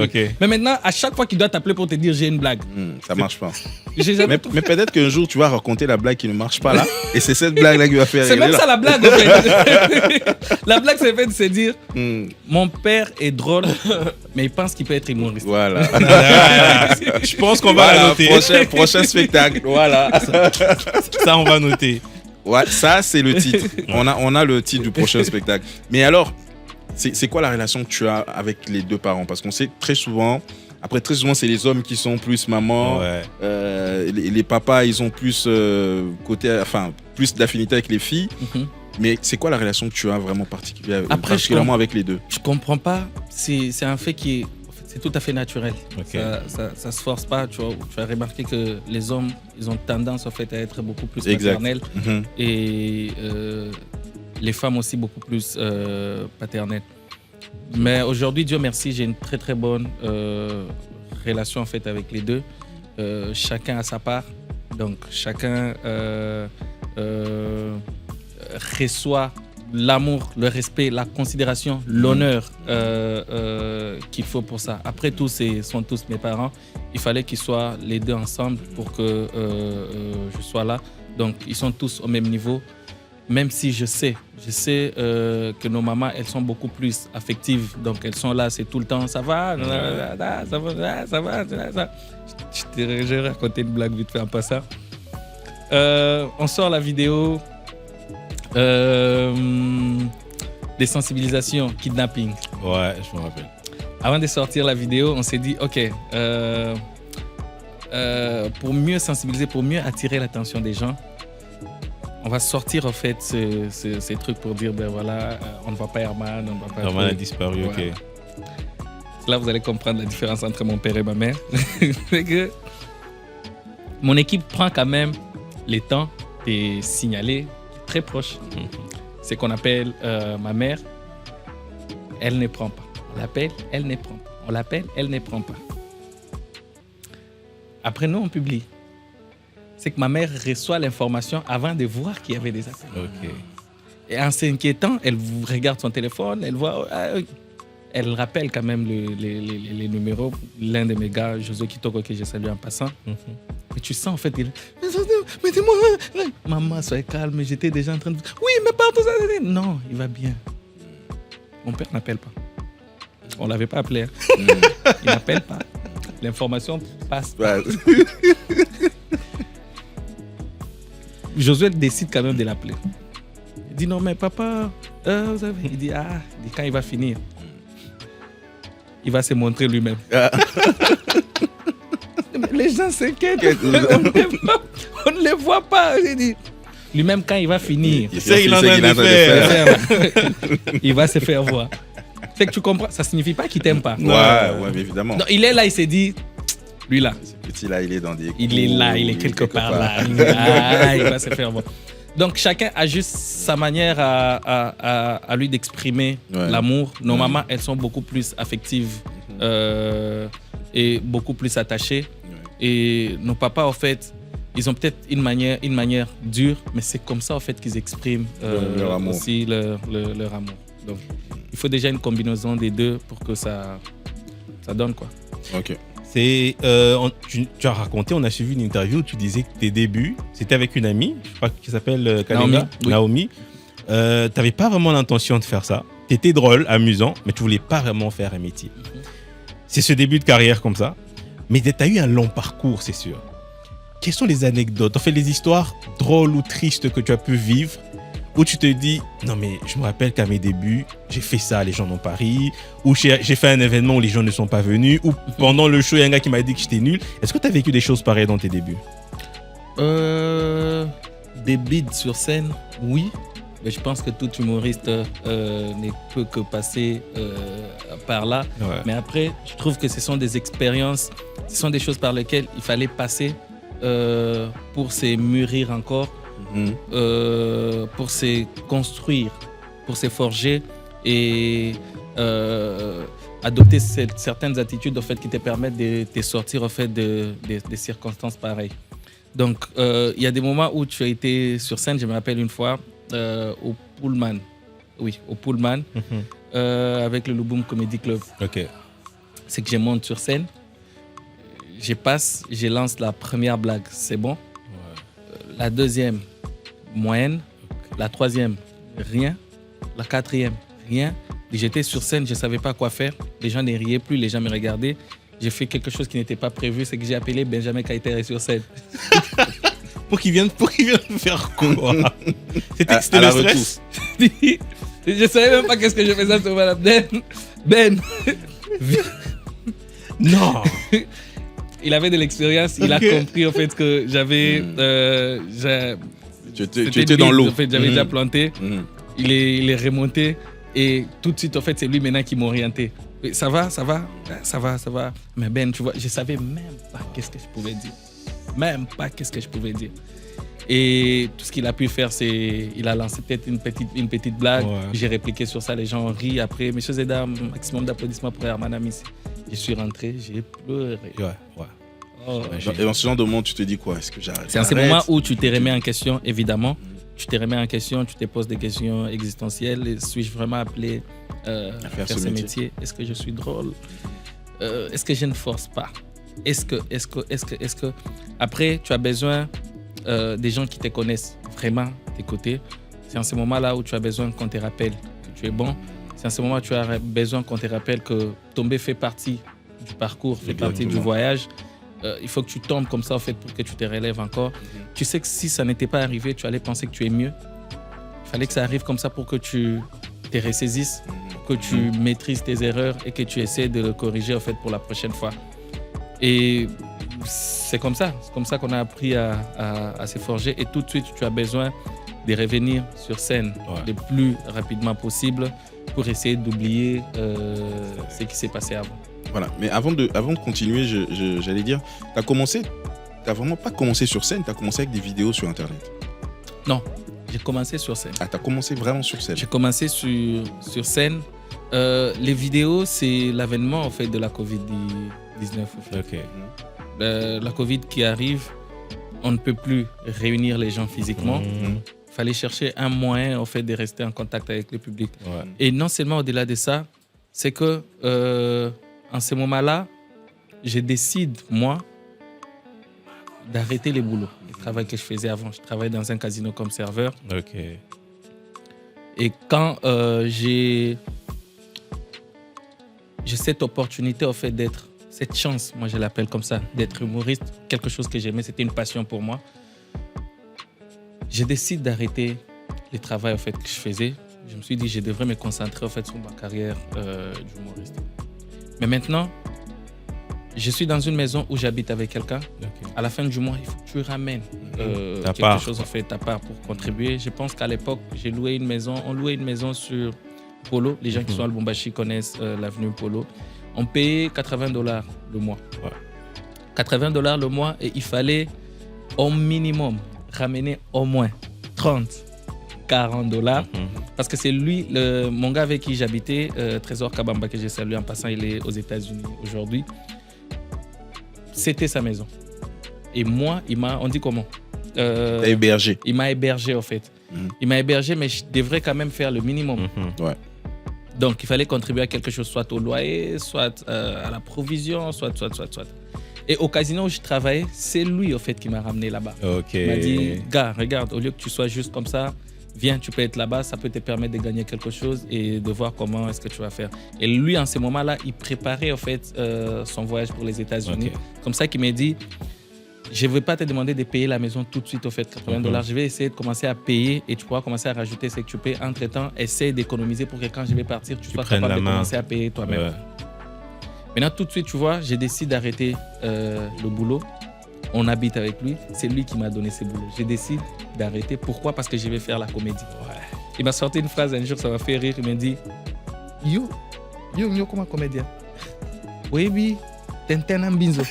Ok. Mais maintenant, à chaque fois qu'il doit t'appeler pour te dire j'ai une blague, Ça marche pas. j'ai jamais. Mais peut-être qu'un jour tu vas raconter la blague qui ne marche pas là, et c'est cette blague là qui va faire C'est rire même là. ça la blague, en fait. La blague, c'est fait de se dire Hmm. mon père est drôle, mais il pense qu'il peut être humoriste. Voilà. Je pense qu'on va Voilà, la noter. prochain spectacle. Voilà. Ça, on va noter. Ouais, ça c'est le titre. On a le titre du prochain spectacle. Mais alors, c'est quoi la relation que tu as avec les deux parents? Parce qu'on sait très souvent, c'est les hommes qui sont plus maman. Ouais. Les papas, ils ont plus plus d'affinité avec les filles. Mhm. Mais c'est quoi la relation que tu as vraiment particulièrement je avec les deux? Je comprends pas. C'est un fait qui est. En fait, c'est tout à fait naturel. Ok. Ça se force pas. Tu as remarqué que les hommes, ils ont tendance en fait à être beaucoup plus Exact. paternels Mhm. et les femmes aussi beaucoup plus paternelles. Mais aujourd'hui, Dieu merci, j'ai une très très bonne relation en fait avec les deux. Chacun a sa part. Donc chacun reçoit l'amour, le respect, la considération, l'honneur qu'il faut pour ça. Après tout, sont tous mes parents. Il fallait qu'ils soient les deux ensemble pour que je sois là. Donc, ils sont tous au même niveau. Même si je sais que nos mamans, elles sont beaucoup plus affectives. Donc, elles sont là, c'est tout le temps, ça va, ça va. Je vais raconter une blague vite fait en passant. On sort la vidéo des sensibilisations, kidnapping. Ouais, je me rappelle. Avant de sortir la vidéo, on s'est dit, OK, pour mieux sensibiliser, pour mieux attirer l'attention des gens, on va sortir en fait ces trucs pour dire, ben voilà, on ne va pas Herman, on ne va pas... Norman a disparu, ok. Ouais. Là, vous allez comprendre la différence entre mon père et ma mère. C'est que mon équipe prend quand même le temps de signaler très proche. C'est qu'on appelle ma mère, elle ne prend pas. On l'appelle, elle ne prend pas. On l'appelle, elle ne prend pas. Après, nous, on publie. C'est que ma mère reçoit l'information avant de voir qu'il y avait des appels. Ok. Et en s'inquiétant, elle regarde son téléphone, elle voit... elle rappelle quand même les numéros. L'un de mes gars, José Kitoko, que j'ai salué en passant. Et tu sens en fait, mais dis-moi, maman, sois calme, j'étais déjà en train de... Oui, mais pas tout ça. Non, il va bien. Mon père n'appelle pas. On l'avait pas appelé. Hein. Il n'appelle pas. L'information passe. Ouais. Josué décide quand même de l'appeler. Il dit non, mais papa, vous savez. Il dit quand il va finir, il va se montrer lui-même. Les gens s'inquiètent. On ne les voit pas. Il dit, lui-même, quand il va finir, C'est il en train de faire. il va se faire voir. C'est que tu comprends, ça signifie pas qu'il t'aime pas. Ouais, mais évidemment. Non, il est là, il s'est dit, lui là, Ce petit là, il est dans des. il est là, il est quelque part là. Il va se faire voir. Donc chacun a juste sa manière à lui d'exprimer l'amour. Nos mamans, elles sont beaucoup plus affectives et beaucoup plus attachées. Et nos papas, en fait, ils ont peut-être une manière dure, mais c'est comme ça en fait qu'ils expriment leur amour. aussi leur amour. Donc il faut déjà une combinaison des deux pour que ça donne quoi. Ok. C'est, tu as raconté, on a suivi une interview où tu disais que tes débuts, c'était avec une amie, je crois qui s'appelle Kalenga, Naomi. Tu n'avais pas vraiment l'intention de faire ça. Tu étais drôle, amusant, mais tu voulais pas vraiment faire un métier. C'est ce début de carrière comme ça. Mais tu as eu un long parcours, c'est sûr. Quelles sont les anecdotes, en fait les histoires drôles ou tristes que tu as pu vivre où tu te dis, non mais je me rappelle qu'à mes débuts, j'ai fait ça, les gens n'ont pas ri, ou j'ai fait un événement où les gens ne sont pas venus, ou pendant le show, il y a un gars qui m'a dit que j'étais nul. Est-ce que tu as vécu des choses pareilles dans tes débuts? Des bides sur scène, oui. Mais je pense que tout humoriste ne peut que passer par là. Ouais. Mais après, je trouve que ce sont des expériences, ce sont des choses par lesquelles il fallait passer pour se mûrir encore, pour se construire, pour se forger et adopter certaines attitudes en fait, qui te permettent de te sortir en fait, des circonstances pareilles. Donc, il y a des moments où tu as été sur scène, je me rappelle une fois, au Pullman. Oui, au Pullman, avec le Louboum Comedy Club. Ok. C'est que je monte sur scène, je passe, je lance la première blague, c'est bon. La deuxième, moyenne. La troisième, rien. La quatrième, rien. Et j'étais sur scène, je ne savais pas quoi faire. Les gens ne riaient plus, les gens me regardaient. J'ai fait quelque chose qui n'était pas prévu, c'est que j'ai appelé Benjamin Kaiter sur scène. Pour qu'il vienne faire quoi? C'était À la le stress. Je ne savais même pas qu'est-ce que je faisais sur Madame Ben. Non. Il avait de l'expérience, il a compris en fait que j'avais... Tu étais dans l'eau. En fait, j'avais déjà planté. Il est remonté et tout de suite, en fait, c'est lui maintenant qui m'a orienté. Ça va. Mais Ben, tu vois, je savais même pas qu'est-ce que je pouvais dire. Et tout ce qu'il a pu faire, c'est il a lancé peut-être une petite blague. Ouais. J'ai répliqué sur ça, les gens ont ri. Après, messieurs et dames, maximum d'applaudissements pour Herman Amis. Je suis rentré, j'ai pleuré. Ouais. Oh, Et dans ce genre de moment, tu te dis quoi? Est-ce que j'arrête? c'est en ces moments où tu te remets en question, évidemment. Tu te remets en question, tu te poses des questions existentielles. Suis-je vraiment appelé à faire ce métier? Est-ce que je suis drôle? Est-ce que je ne force pas? Est-ce que... Après, tu as besoin des gens qui te connaissent vraiment, tes côtés. C'est en ce moment-là où tu as besoin qu'on te rappelle que tu es bon. C'est en ce moment où tu as besoin qu'on te rappelle que tomber fait partie du parcours, fait partie du voyage. Il faut que tu tombes comme ça en fait, pour que tu te relèves encore. Tu sais que si ça n'était pas arrivé, tu allais penser que tu es mieux. Il fallait que ça arrive comme ça pour que tu te ressaisisses, pour que tu maîtrises tes erreurs et que tu essaies de le corriger en fait, pour la prochaine fois. Et c'est comme ça qu'on a appris à se forger. Et tout de suite, tu as besoin de revenir sur scène le plus rapidement possible pour essayer d'oublier ce qui s'est passé avant. Voilà, mais avant de continuer, j'allais dire, t'as vraiment pas commencé sur scène, t'as commencé avec des vidéos sur Internet. Non, j'ai commencé sur scène. Ah, t'as commencé vraiment sur scène. J'ai commencé sur scène. Les vidéos, c'est l'avènement en fait, de la Covid-19. En fait. Ok. La Covid qui arrive, on ne peut plus réunir les gens physiquement. Il fallait chercher un moyen en fait, de rester en contact avec le public. Ouais. Et non seulement au-delà de ça, c'est que en ce moment-là, je décide, moi, d'arrêter les boulots, le travail que je faisais avant. Je travaillais dans un casino comme serveur. Ok. Et quand j'ai cette opportunité, en fait, cette chance, moi je l'appelle comme ça, d'être humoriste, quelque chose que j'aimais, c'était une passion pour moi. Je décide d'arrêter le travail en fait, que je faisais. Je me suis dit que je devrais me concentrer en fait, sur ma carrière d'humoriste. Mais maintenant, je suis dans une maison où j'habite avec quelqu'un. Okay. À la fin du mois, il faut que tu ramènes quelque chose en fait, à part pour contribuer. Je pense qu'à l'époque, on louait une maison sur Polo. Les gens qui sont à Lubumbashi connaissent l'avenue Polo. On payait $80 le mois. Ouais. $80 le mois et il fallait au minimum ramener au moins 30-40$. Parce que c'est lui, mon gars avec qui j'habitais, Trésor Kabamba, que j'ai salué en passant, il est aux États-Unis aujourd'hui. C'était sa maison. Et moi, on dit comment hébergé. Il m'a hébergé en fait. Il m'a hébergé, mais je devrais quand même faire le minimum. Ouais. Donc, il fallait contribuer à quelque chose, soit au loyer, soit à la provision, soit. Et au casino où je travaillais, c'est lui, au fait, qui m'a ramené là-bas. Okay. Il m'a dit, gars, regarde, au lieu que tu sois juste comme ça, viens, tu peux être là-bas, ça peut te permettre de gagner quelque chose et de voir comment est-ce que tu vas faire. Et lui, en ce moment-là, il préparait, en fait, son voyage pour les États-Unis. Okay. Comme ça qu'il m'a dit, je ne vais pas te demander de payer la maison tout de suite, au fait, $80. Je vais essayer de commencer à payer et tu pourras commencer à rajouter ce que tu payes. Entre-temps, essaie d'économiser pour que quand je vais partir, tu sois capable de commencer à payer toi-même. Ouais. Maintenant, tout de suite, tu vois, j'ai décidé d'arrêter le boulot On habite avec lui. C'est lui qui m'a donné ces boulots. J'ai décidé d'arrêter. Pourquoi? Parce que je vais faire la comédie. Ouais. Il m'a sorti une phrase un jour, ça m'a fait rire. Il m'a dit Yo, comme un comédien. Oui, Tintin Mbinzo.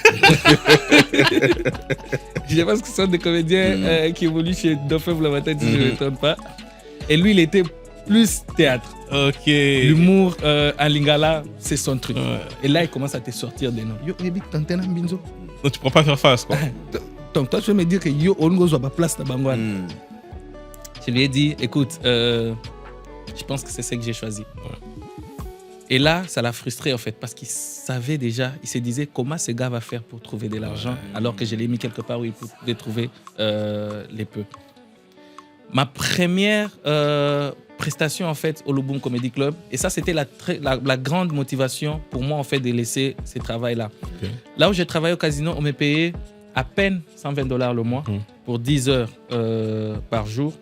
Je pense que ce sont des comédiens qui évoluent chez Dauphin Blavatin, si je ne me trompe pas. Et lui, il était plus théâtre. Ok. L'humour en lingala, c'est son truc. Ouais. Et là, il commence à te sortir des noms. Yo, Tintin Mbinzo. Donc, tu ne pourras pas faire face, quoi. Donc, toi, tu veux me dire que yo, on ne pas place de Bangwan. Je lui ai dit, écoute, je pense que c'est ce que j'ai choisi. Ouais. Et là, ça l'a frustré en fait, parce qu'il savait déjà, il se disait comment ce gars va faire pour trouver de l'argent, alors que je l'ai mis quelque part où il pouvait trouver les peu. Ma première prestation en fait au Louboum Comedy Club, et ça c'était la grande motivation pour moi en fait de laisser ce travail-là. Okay. Là où j'ai travaillé au casino, on me payait à peine $120 le mois pour 10 heures par jour.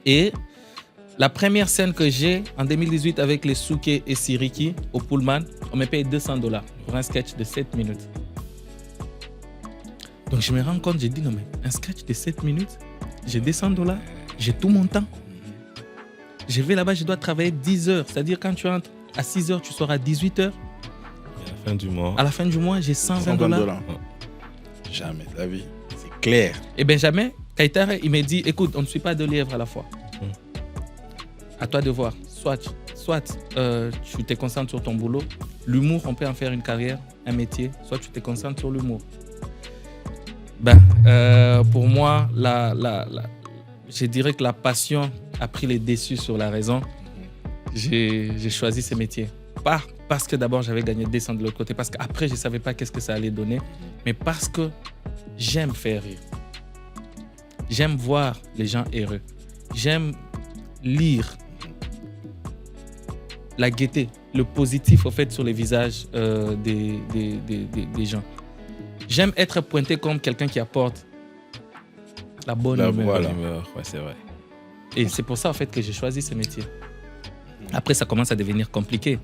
Et la première scène que j'ai en 2018 avec les Souke et Siriki au Pullman, on me paye $200 pour un sketch de 7 minutes. Donc je me rends compte, j'ai dit non mais un sketch de 7 minutes, j'ai $200, j'ai tout mon temps. Je vais là-bas, je dois travailler 10 heures. C'est-à-dire quand tu entres à 6 heures, tu sors à 18 heures. Et à la fin du mois. À la fin du mois, j'ai $120. Jamais de la vie. C'est clair. Et Benjamin Kaitare, il m'a dit, écoute, on ne suit pas 2 lièvres à la fois. À toi de voir. Soit tu te concentres sur ton boulot. L'humour, on peut en faire une carrière, un métier. Soit tu te concentres sur l'humour. Pour moi, je dirais que la passion a pris les dessus sur la raison. J'ai choisi ce métier. Pas parce que d'abord j'avais gagné $200 de l'autre côté, parce qu'après je ne savais pas qu'est-ce que ça allait donner, mais parce que j'aime faire rire. J'aime voir les gens heureux. J'aime lire la gaieté, le positif au fait sur les visages des gens. J'aime être pointé comme quelqu'un qui apporte la bonne humeur. Ouais, c'est vrai. Et c'est pour ça en fait que j'ai choisi ce métier. Après, ça commence à devenir compliqué.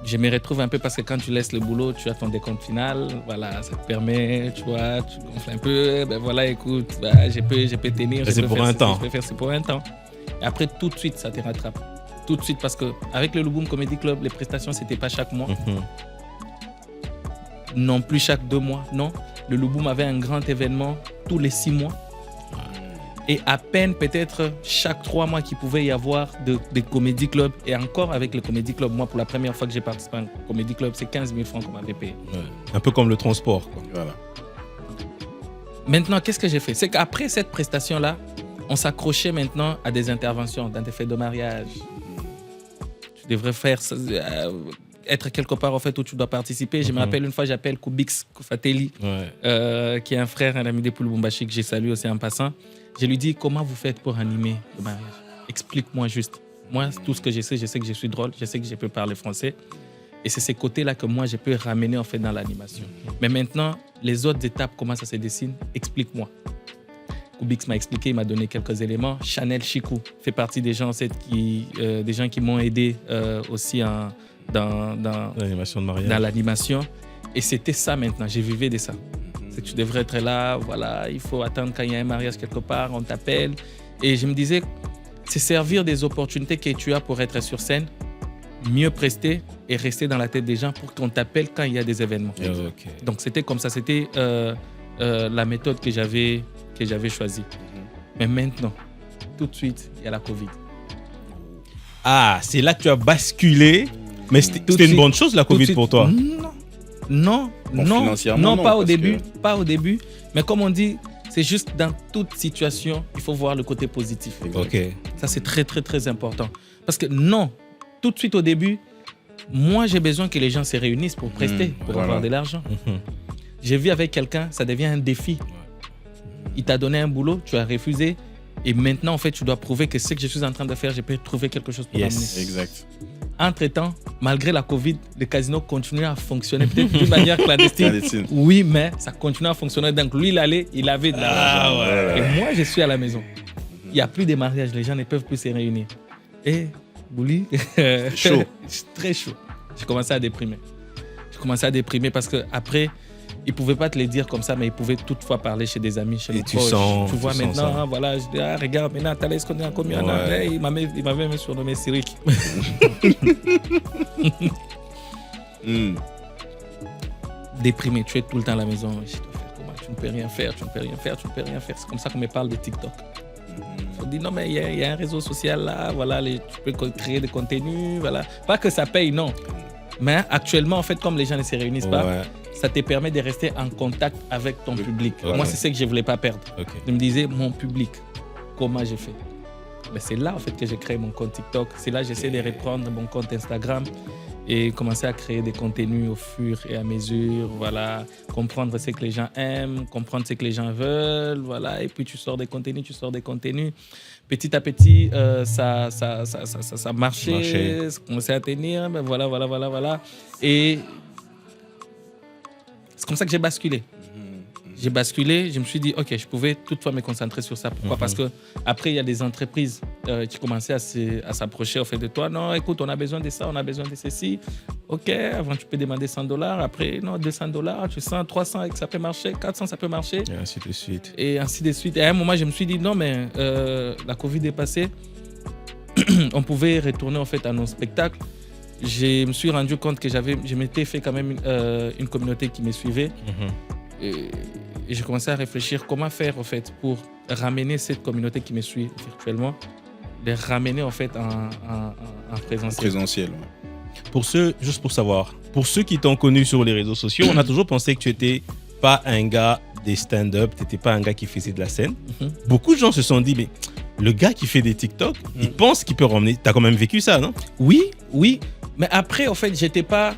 Je me retrouve un peu parce que quand tu laisses le boulot, tu as ton décompte final. Voilà, ça te permet, tu vois, tu gonfles un peu. Ben voilà, écoute, je peux tenir. C'est pour un temps. Je peux faire, c'est pour un temps. Et après, tout de suite, ça te rattrape. Tout de suite, parce qu'avec le Louboum Comedy Club, les prestations, c'était pas chaque mois. Non plus chaque 2 mois, non. Le Louboum avait un grand événement tous les 6 mois. Et à peine peut-être chaque 3 mois qu'il pouvait y avoir des comédie clubs. Et encore avec le comédie club, moi pour la première fois que j'ai participé à un comédie club, c'est 15 000 francs qu'on m'avait payé. Ouais. Un peu comme le transport, quoi. Voilà. Maintenant, qu'est-ce que j'ai fait? C'est qu'après cette prestation-là, on s'accrochait maintenant à des interventions dans des fêtes de mariage. Tu devrais faire être quelque part en fait où tu dois participer. Je me rappelle une fois, j'appelle Koubix Koufateli, qui est un frère, un ami des Lubumbashi que j'ai salué aussi en passant. Je lui dis, comment vous faites pour animer le mariage? Explique-moi juste. Moi, tout ce que je sais que je suis drôle, je sais que je peux parler français. Et c'est ces côtés-là que moi, je peux ramener en fait dans l'animation. Mais maintenant, les autres étapes, comment ça se dessine? Explique-moi. Koubix m'a expliqué, il m'a donné quelques éléments. Chanel Chikou fait partie des gens, des gens qui m'ont aidé aussi dans l'animation de mariage. Dans l'animation. Et c'était ça maintenant, je vivais de ça. C'est que tu devrais être là, voilà, il faut attendre quand il y a un mariage quelque part, on t'appelle. Et je me disais, c'est servir des opportunités que tu as pour être sur scène, mieux prester et rester dans la tête des gens pour qu'on t'appelle quand il y a des événements. Okay. Donc c'était comme ça, c'était la méthode que j'avais choisie. Mais maintenant, tout de suite, il y a la Covid. Ah, c'est là que tu as basculé. Mais c'était une bonne chose, la Covid, pour toi? Non, pas au début. Pas au début. Mais comme on dit, c'est juste dans toute situation, il faut voir le côté positif. Okay. Ça, c'est très, très, très important. Parce que non, tout de suite au début, moi, j'ai besoin que les gens se réunissent pour prester, pour avoir de l'argent. J'ai vu avec quelqu'un, ça devient un défi. Il t'a donné un boulot, tu as refusé. Et maintenant, en fait, tu dois prouver que ce que je suis en train de faire, je peux trouver quelque chose pour l'amener. Exact. Entre-temps, malgré la Covid, le casino continue à fonctionner, peut-être d'une manière clandestine. Oui, mais ça continue à fonctionner. Donc lui, il avait de l'argent. Et moi, je suis à la maison. Il n'y a plus de mariage, les gens ne peuvent plus se réunir. Et Bouli, c'est chaud. Très chaud. J'ai commencé à déprimer. Parce qu'après, Ils pouvaient pas te les dire comme ça, mais ils pouvaient toutefois parler chez des amis, chez Et les tu proches. sens- tu vois tu sens maintenant, ça. hein, voilà, je dis, ah, regarde, maintenant, Thalès connaît combien on a. Ouais. Hey, il m'avait même surnommé Cyric. Déprimé, tu es tout le temps à la maison. Je dois faire comment? Tu ne peux rien faire, tu ne peux rien faire, tu ne peux rien faire. C'est comme ça qu'on me parle de TikTok. On dit non, mais il y a un réseau social là, voilà, tu peux créer des contenus, voilà. Pas que ça paye, non. Mais actuellement, en fait, comme les gens ne se réunissent pas, Ouais. ça te permet de rester en contact avec ton public. Ouais. Moi, c'est ce que je ne voulais pas perdre. Ok. Je me disais, mon public, comment j'ai fait? Mais c'est là, en fait, que j'ai créé mon compte TikTok. C'est là que j'essaie de reprendre mon compte Instagram et commencer à créer des contenus au fur et à mesure, voilà, comprendre ce que les gens aiment, comprendre ce que les gens veulent, voilà, et puis tu sors des contenus. Petit à petit, ça marchait, ça commençait à tenir, ben voilà. Et c'est comme ça que j'ai basculé. Je me suis dit, ok, je pouvais toutefois me concentrer sur ça. Pourquoi? Parce que après, il y a des entreprises qui commençaient à s'approcher au fait de toi. Non, écoute, on a besoin de ça, on a besoin de ceci. Ok, avant, tu peux demander $100. Après, non, $200, tu sens 300, ça peut marcher, 400, ça peut marcher. Et ainsi de suite. Et ainsi de suite. Et à un moment, je me suis dit, non, mais la Covid est passée. On pouvait retourner en fait à nos spectacles. Je me suis rendu compte que je m'étais fait quand même une communauté qui me suivait. Et j'ai commencé à réfléchir comment faire en fait pour ramener cette communauté qui me suit virtuellement, les ramener en fait en présentiel. Présentiel. Juste pour savoir, pour ceux qui t'ont connu sur les réseaux sociaux, on a toujours pensé que tu n'étais pas un gars des stand-up, tu n'étais pas un gars qui faisait de la scène. Beaucoup de gens se sont dit, mais le gars qui fait des TikTok, il pense qu'il peut ramener. Tu as quand même vécu ça, non? Oui. Mais après, en fait, j'étais pas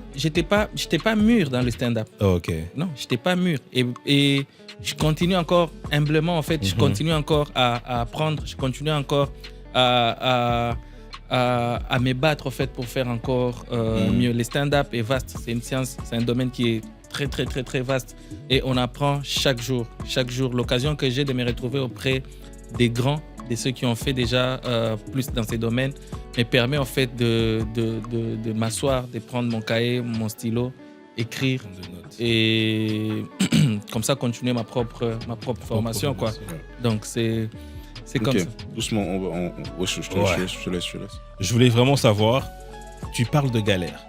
mûr dans le stand-up. Oh, ok. Non, j'étais pas mûr. Et je continue encore humblement, en fait, je continue encore à apprendre, je continue encore à me battre, en fait, pour faire encore mieux. Le stand-up est vaste, c'est une science, c'est un domaine qui est très, très, très, très vaste. Et on apprend chaque jour. L'occasion que j'ai de me retrouver auprès des grands, de ceux qui ont fait déjà plus dans ces domaines, me permet en fait de m'asseoir, de prendre mon cahier, mon stylo, écrire et comme ça continuer ma propre formation, quoi. Donc c'est comme Ok, ça. doucement, je te laisse. Je voulais vraiment savoir, tu parles de galère.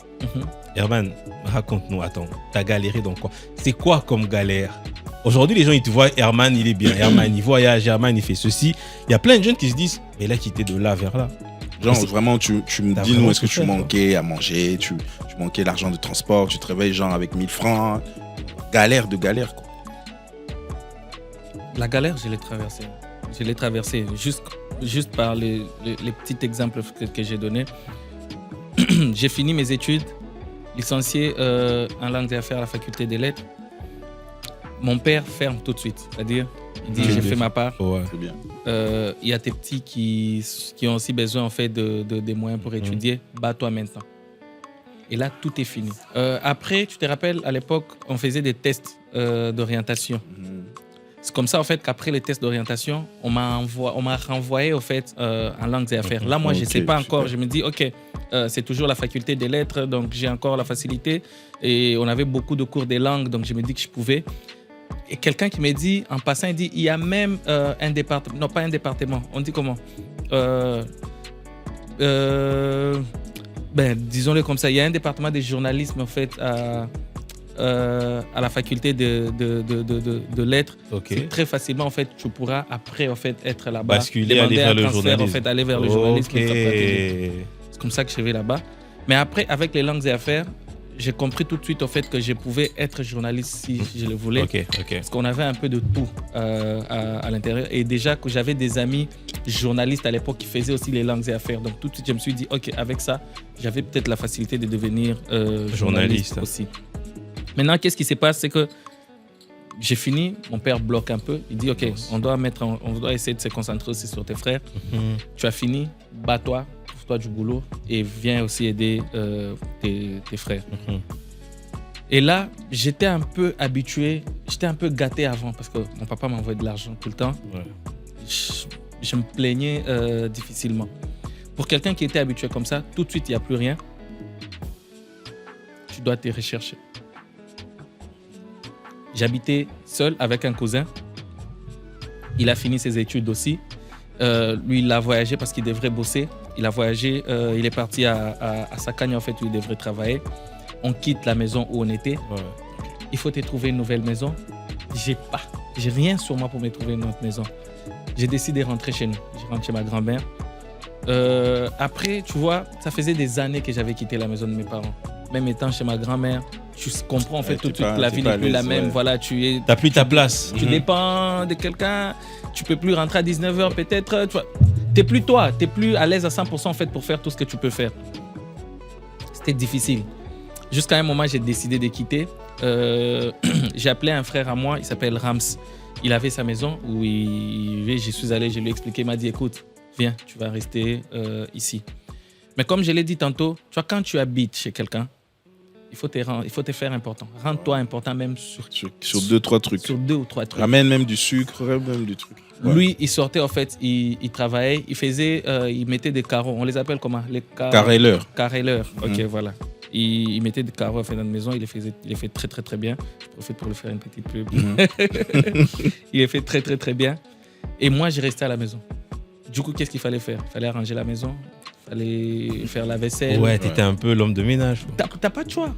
Herman, raconte-nous, attends, t'as galéré dans quoi? C'est quoi comme galère? Aujourd'hui, les gens, ils te voient, Herman, il est bien, Herman, il voyage, Herman, il fait ceci. Il y a plein de jeunes qui se disent, mais là, quitté de là vers là. Genre, vraiment, tu me T'as dis, vraiment nous, est-ce que tu souffert, manquais à manger, tu manquais l'argent de transport, tu te réveilles genre avec 1000 francs. Galère de galère, quoi. La galère, je l'ai traversée juste par les petits exemples que j'ai donnés. J'ai fini mes études, licencié en langue des affaires à la faculté des lettres. Mon père ferme tout de suite, c'est-à-dire, il dit, j'ai fait ma part. Ouais. C'est bien. Il y a tes petits qui ont aussi besoin en fait des moyens pour étudier. Bats-toi maintenant. Et là, tout est fini. Après, tu te rappelles, à l'époque, on faisait des tests d'orientation. C'est comme ça en fait qu'après les tests d'orientation, on m'a renvoyé en fait en langues et affaires. Là, moi, je ne sais pas encore. Je me dis, ok, c'est toujours la faculté des lettres, donc j'ai encore la facilité. Et on avait beaucoup de cours des langues, donc je me dis que je pouvais. Et quelqu'un qui m'a dit, en passant, il dit, il y a même un département, non pas un département, on dit comment disons-le comme ça, il y a un département de journalisme en fait à la faculté de lettres. Ok. Très facilement en fait, tu pourras après en fait être là-bas, Basculer, aller vers le journalisme. en fait, aller vers le journalisme. Ok. C'est comme ça que je vais là-bas. Mais après, avec les langues et affaires, j'ai compris tout de suite au fait que je pouvais être journaliste si je le voulais. Ok. Parce qu'on avait un peu de tout à l'intérieur. Et déjà que j'avais des amis journalistes à l'époque qui faisaient aussi les langues et affaires. Donc tout de suite, je me suis dit, ok, avec ça, j'avais peut-être la facilité de devenir journaliste aussi. Maintenant, qu'est-ce qui se passe? C'est que j'ai fini, mon père bloque un peu. Il dit, ok, on doit essayer de se concentrer aussi sur tes frères. Tu as fini, bats-toi, trouve-toi du boulot et viens aussi aider tes frères. Et là, j'étais un peu habitué, j'étais un peu gâté avant parce que mon papa m'envoyait de l'argent tout le temps. Ouais. Je me plaignais difficilement. Pour quelqu'un qui était habitué comme ça, tout de suite, il n'y a plus rien. Tu dois te rechercher. J'habitais seul avec un cousin. Il a fini ses études aussi. Lui, il a voyagé parce qu'il devrait bosser. Il a voyagé, il est parti à Sakagne, en fait, où il devrait travailler. On quitte la maison où on était. Ouais. Il faut te trouver une nouvelle maison. J'ai rien sur moi pour me trouver une autre maison. J'ai décidé de rentrer chez nous. Je rentre chez ma grand-mère. Après, tu vois, ça faisait des années que j'avais quitté la maison de mes parents. Même étant chez ma grand-mère, tu comprends en fait tout de suite que la vie n'est plus la même. Ouais. Voilà, T'as plus ta place. tu dépends de quelqu'un. Tu peux plus rentrer à 19h peut-être. Tu vois, t'es plus toi. T'es plus à l'aise à 100% en fait pour faire tout ce que tu peux faire. C'était difficile. Jusqu'à un moment, j'ai décidé de quitter. J'ai appelé un frère à moi, il s'appelle Rams. Il avait sa maison où j'y suis allé, je lui ai expliqué, il m'a dit écoute, viens, tu vas rester ici. Mais comme je l'ai dit tantôt, tu vois, quand tu habites chez quelqu'un, il faut te faire important. Rends-toi important même sur 2-3 trucs. Sur 2 ou 3 trucs. Ramène même du sucre, même du truc. Ouais. Lui, il sortait en fait, il travaillait, il mettait des carreaux. On les appelle comment? Les Carreleur. Carreleur. Ok, voilà. Il mettait des carreaux en fait dans la maison. Il les fait très très très bien. Je profite pour lui faire une petite pub. Il les fait très très très bien. Et moi, j'ai resté à la maison. Du coup, qu'est-ce qu'il fallait faire? Il fallait arranger la maison. Il fallait faire la vaisselle. Ouais, t'étais un peu l'homme de ménage. T'as pas de choix.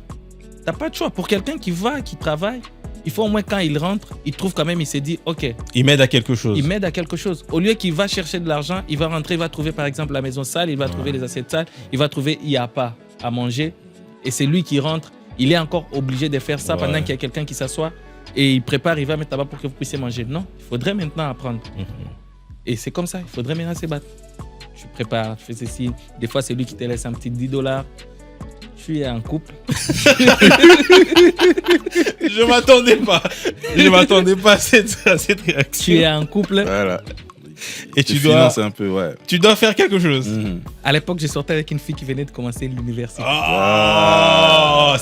T'as pas de choix. Pour quelqu'un qui travaille, il faut au moins quand il rentre, il trouve quand même, il s'est dit, ok. Il m'aide à quelque chose. Il m'aide à quelque chose. Au lieu qu'il va chercher de l'argent, il va rentrer, il va trouver par exemple la maison sale, il va trouver les assiettes sales, il va trouver il n'y a pas à manger. Et c'est lui qui rentre, il est encore obligé de faire ça pendant qu'il y a quelqu'un qui s'assoit et il prépare, il va mettre là-bas pour que vous puissiez manger. Non, il faudrait maintenant apprendre. Et c'est comme ça, il faudrait maintenant se battre. Tu prépares, tu fais ceci. Des fois, c'est lui qui te laisse un petit $10. Tu es en couple. Je m'attendais pas à cette réaction. Tu es en couple. Voilà. Et tu dois un peu, ouais. Tu dois faire quelque chose. À l'époque, j'ai sorti avec une fille qui venait de commencer l'université.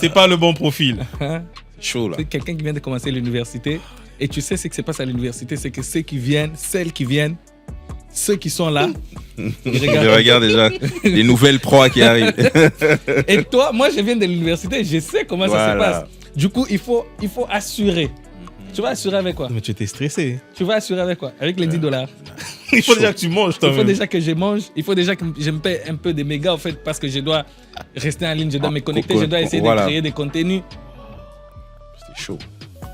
C'est pas le bon profil. Chaud là. C'est quelqu'un qui vient de commencer l'université. Et tu sais ce qui se passe à l'université, c'est que celles qui viennent, ceux qui sont là, Je regarde déjà les nouvelles proies qui arrivent. Et toi, moi je viens de l'université, je sais comment ça se passe. Du coup, il faut assurer. Tu vas assurer avec quoi? Mais tu étais stressé. Tu vas assurer avec quoi? Avec les $10. Il faut déjà que tu manges. Il faut déjà que je mange. Il faut déjà que je me paie un peu de mégas en fait parce que je dois rester en ligne, je dois me connecter, je dois essayer de créer des contenus. C'était chaud.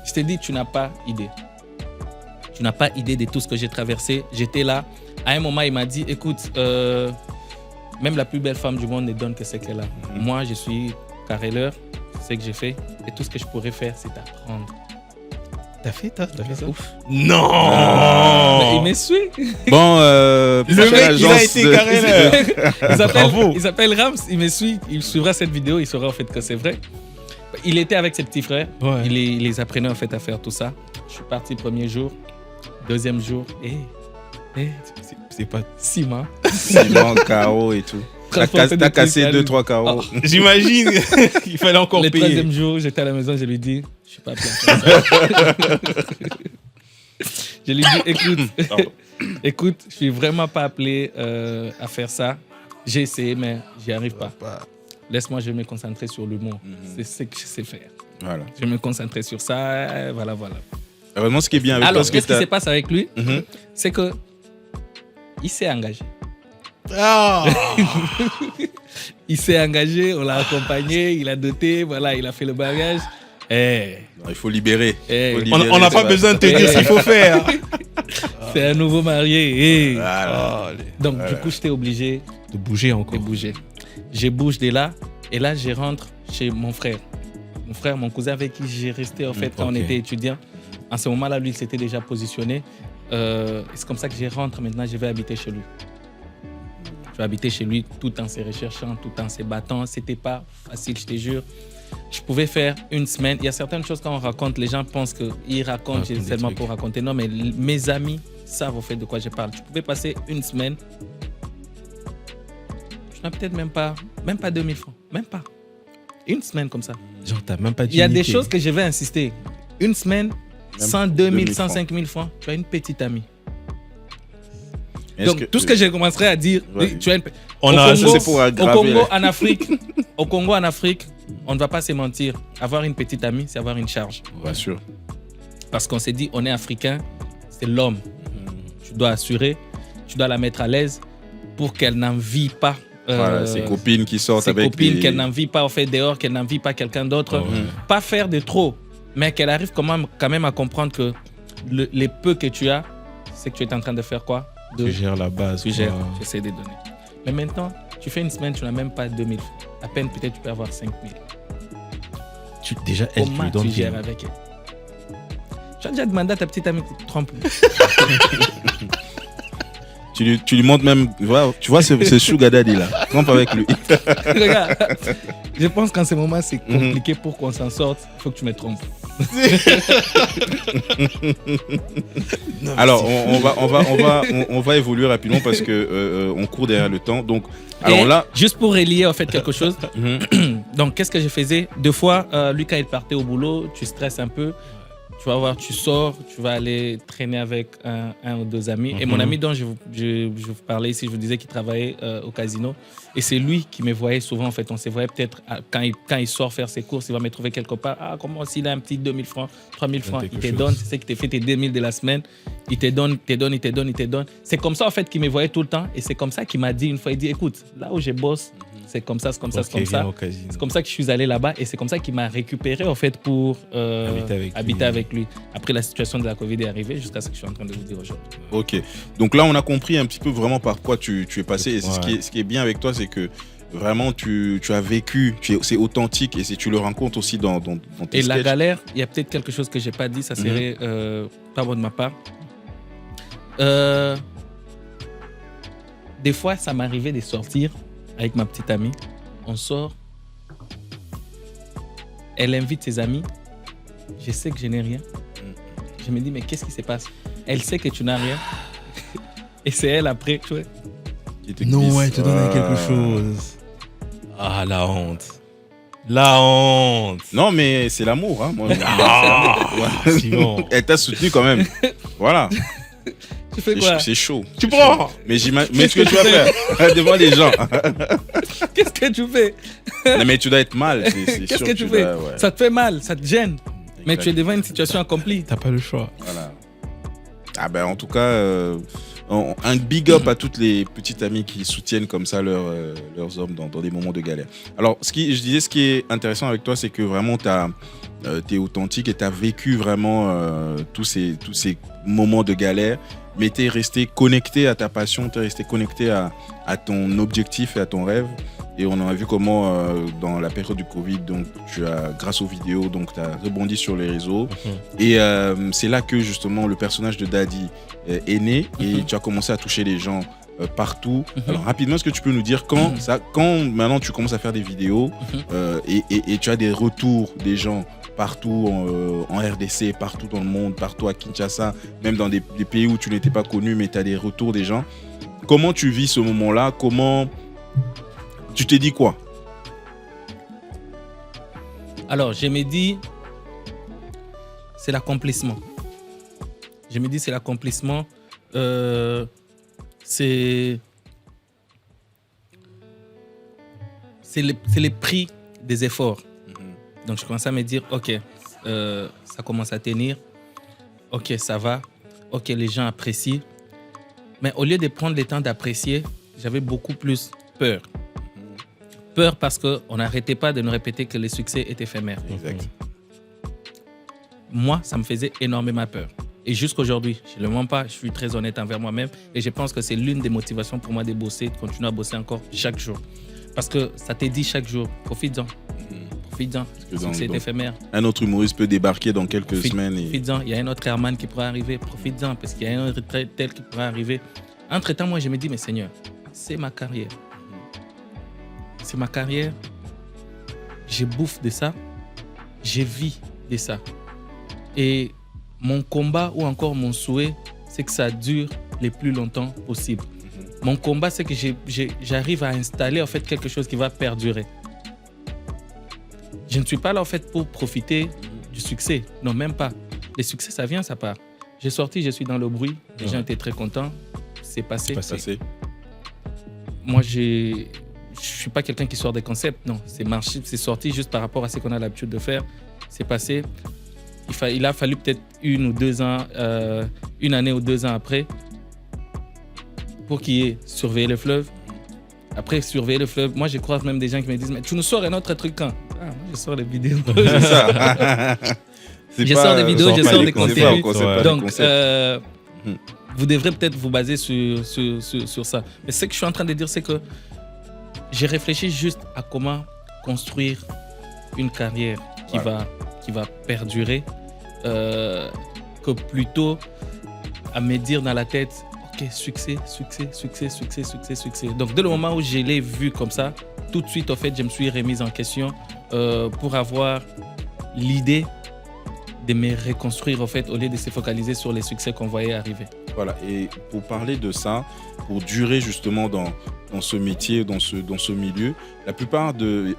Je t'ai dit, tu n'as pas idée. Tu n'as pas idée de tout ce que j'ai traversé. J'étais là. À un moment, il m'a dit, écoute, même la plus belle femme du monde ne donne que ce qu'elle a. Moi, je suis carreleur, c'est ce que j'ai fait. Et tout ce que je pourrais faire, c'est apprendre. T'as fait ça? Ouf. Non. Mais il me suit. Bon, le mec, il a été carreleur. Il s'appelle Rams, il me suit. Il suivra cette vidéo, il saura en fait que c'est vrai. Il était avec ses petits frères. Ouais. Il les apprenait en fait à faire tout ça. Je suis parti premier jour, deuxième jour. C'est pas ciment, carreaux et tout. T'as cassé 2-3 carreaux. Oh, j'imagine. Il fallait encore payer. Le troisième jour, j'étais à la maison, je lui dis, je suis pas appelé à faire ça. Je lui dis, écoute, je suis vraiment pas appelé à faire ça. J'ai essayé, mais j'y arrive pas. Laisse-moi, je vais me concentrer sur l'humour. C'est ce que je sais faire. Voilà. Je vais me concentrer sur ça. Voilà. Vraiment, ce qui est bien avec alors, qu'est-ce qui se passe avec lui? C'est que il s'est engagé. Il s'est engagé, on l'a accompagné, il a doté, voilà, il a fait le bagage. Non, il faut libérer. On n'a pas besoin de te dire ce qu'il faut faire. C'est un nouveau marié. Voilà. Donc, du coup, j'étais obligé de bouger encore. Je bouge de là et là, je rentre chez mon frère. Mon cousin avec qui j'ai resté en fait quand on était étudiant. En ce moment-là, lui, il s'était déjà positionné. C'est comme ça que je rentre maintenant, je vais habiter chez lui. Je vais habiter chez lui tout en se recherchant, tout en se battant. C'était pas facile, je te jure. Je pouvais faire une semaine. Il y a certaines choses quand on raconte, les gens pensent qu'ils racontent seulement pour raconter. Non, mais mes amis savent au fait de quoi je parle. Je pouvais passer une semaine. Je n'ai peut-être même pas 2000 francs. Même pas. Une semaine comme ça. Genre, t'as même pas Il y a des choses que je vais insister. Une semaine, 100, 2000, 105 000 francs. Tu as une petite amie. Donc, tout ce que je commencerai à dire, tu as une... Au Congo, en Afrique, on ne va pas se mentir. Avoir une petite amie, c'est avoir une charge. Bien sûr. Parce qu'on s'est dit, on est africain, c'est l'homme. Tu dois assurer, tu dois la mettre à l'aise pour qu'elle n'envie pas. Voilà, ses copines qui sortent ses avec copines, qu'elle n'envie pas au fait dehors, qu'elle n'envie pas quelqu'un d'autre. Pas faire de trop, mais qu'elle arrive quand même à comprendre que les peu que tu as, c'est que tu es en train de faire quoi? Tu gères la base. Tu gères, tu essaies de donner. Mais maintenant, tu fais une semaine, tu n'as même pas 2000 francs. À peine, peut-être, tu peux avoir 5000. Déjà, elle Comment te donne tu gères avec elle? Tu as déjà demandé à ta petite amie de te tromper. Tu lui montres même, tu vois ce Sugar Daddy là, trompe avec lui. Regarde, je pense qu'en ce moment, c'est compliqué pour qu'on s'en sorte. Il faut que tu me trompes. Alors, on va évoluer rapidement parce que on court derrière le temps. Donc, alors et là, juste pour relier en fait quelque chose. Donc, qu'est-ce que je faisais? Deux fois, lui quand il partait au boulot, tu stresses un peu. Tu vas voir, tu sors, tu vas aller traîner avec un ou deux amis. Et mon ami dont je vous parlais ici, je vous disais qu'il travaillait au casino. Et c'est lui qui me voyait souvent, en fait. On se voyait peut-être quand il sort faire ses courses, il va me trouver quelque part. Ah, comment s'il a un petit 2000 francs, 3000 francs, il te donne. C'est ça qui te fait tes 2000 de la semaine. Il te donne. C'est comme ça, en fait, qu'il me voyait tout le temps. Et c'est comme ça qu'il m'a dit une fois, il dit, écoute, là où je bosse, c'est comme ça, c'est comme ça, c'est comme ça. C'est comme ça que je suis allé là-bas et c'est comme ça qu'il m'a récupéré en fait pour habiter avec lui. Après la situation de la Covid est arrivée jusqu'à ce que je suis en train de vous dire aujourd'hui. Ok. Donc là, on a compris un petit peu vraiment par quoi tu es passé. Et ce qui est bien avec toi, c'est que vraiment tu as vécu, c'est authentique et tu le rencontres aussi dans tes Et sketchs. la galère, il y a peut-être quelque chose que j'ai pas dit, ça serait pas bon de ma part. Des fois, ça m'arrivait de sortir avec ma petite amie, on sort, elle invite ses amis, je sais que je n'ai rien. Je me dis, mais qu'est-ce qui se passe? Elle sait que tu n'as rien. Et c'est elle après, tu vois. Non, elle te donne quelque chose. Ah, la honte. La honte. Non, mais c'est l'amour. Hein. Moi, Simon. Elle t'a soutenu quand même. Voilà. Tu fais quoi? C'est chaud. Tu prends. Mais ce que tu vas faire devant les gens. Qu'est-ce que tu fais? Non, mais tu dois être mal. Qu'est-ce que tu fais? Ça te fait mal, ça te gêne. Mais tu es devant une situation accomplie. T'as pas le choix. Voilà. Ah ben, en tout cas, un big up à toutes les petites amies qui soutiennent comme ça leurs hommes dans des moments de galère. Alors, ce qui est intéressant avec toi, c'est que vraiment, t'es authentique et t'as vécu vraiment tous ces moments de galère. Mais tu es resté connecté à ta passion, tu es resté connecté à ton objectif et à ton rêve. Et on a vu comment, dans la période du Covid, donc, grâce aux vidéos, tu as rebondi sur les réseaux. Et c'est là que, justement, le personnage de Daddy est né. Et tu as commencé à toucher les gens partout. Alors, rapidement, est-ce que tu peux nous dire quand maintenant tu commences à faire des vidéos et tu as des retours des gens partout en RDC, partout dans le monde, partout à Kinshasa, même dans des pays où tu n'étais pas connu, mais tu as des retours des gens. Comment tu vis ce moment-là? Comment tu t'es dit quoi? Alors, je me dis, c'est l'accomplissement. Je me dis, c'est l'accomplissement. C'est le prix des efforts. Donc, je commence à me dire, OK, ça commence à tenir. OK, ça va. OK, les gens apprécient. Mais au lieu de prendre le temps d'apprécier, j'avais beaucoup plus peur. Peur parce qu'on n'arrêtait pas de nous répéter que le succès est éphémère. Exact. Moi, ça me faisait énormément peur. Et jusqu'aujourd'hui, je ne le mens pas, je suis très honnête envers moi-même. Et je pense que c'est l'une des motivations pour moi de bosser, de continuer à bosser encore chaque jour. Parce que ça te dit chaque jour, profite-en. Profites-en, c'est éphémère. Un autre humoriste peut débarquer dans quelques semaines. Profites-en, il y a un autre Herman qui pourrait arriver. Profites-en, parce qu'il y a un autre tel qui pourrait arriver. Entre-temps, moi, je me dis, mais Seigneur, c'est ma carrière. C'est ma carrière. Je bouffe de ça. Je vis de ça. Et mon combat ou encore mon souhait, c'est que ça dure le plus longtemps possible. Mon combat, c'est que j'arrive à installer en fait quelque chose qui va perdurer. Je ne suis pas là en fait pour profiter du succès. Non, même pas. Le succès, ça vient, ça part. J'ai sorti, je suis dans le bruit. Les gens étaient très contents. C'est passé. Moi, je ne suis pas quelqu'un qui sort des concepts. Non, c'est marché, c'est sorti juste par rapport à ce qu'on a l'habitude de faire. C'est passé. il a fallu peut-être 1 ou 2 ans, 1 année ou 2 ans après, pour qu'il y ait surveillé le fleuve. Après, surveiller le fleuve, moi, je croise même des gens qui me disent « Mais tu nous sors un autre truc quand ?» Moi, je sors des vidéos. C'est ça. Je sors des vidéos, je sors des contenus. Donc, Donc, vous devrez peut-être vous baser sur ça. Mais ce que je suis en train de dire, c'est que j'ai réfléchi juste à comment construire une carrière qui va perdurer, que plutôt à me dire dans la tête « Ok, succès. » Donc, dès le moment où je l'ai vu comme ça, tout de suite, en fait, je me suis remise en question pour avoir l'idée de me reconstruire, en fait, au lieu de se focaliser sur les succès qu'on voyait arriver. Voilà, et pour parler de ça, pour durer justement dans ce métier, dans ce milieu, la plupart des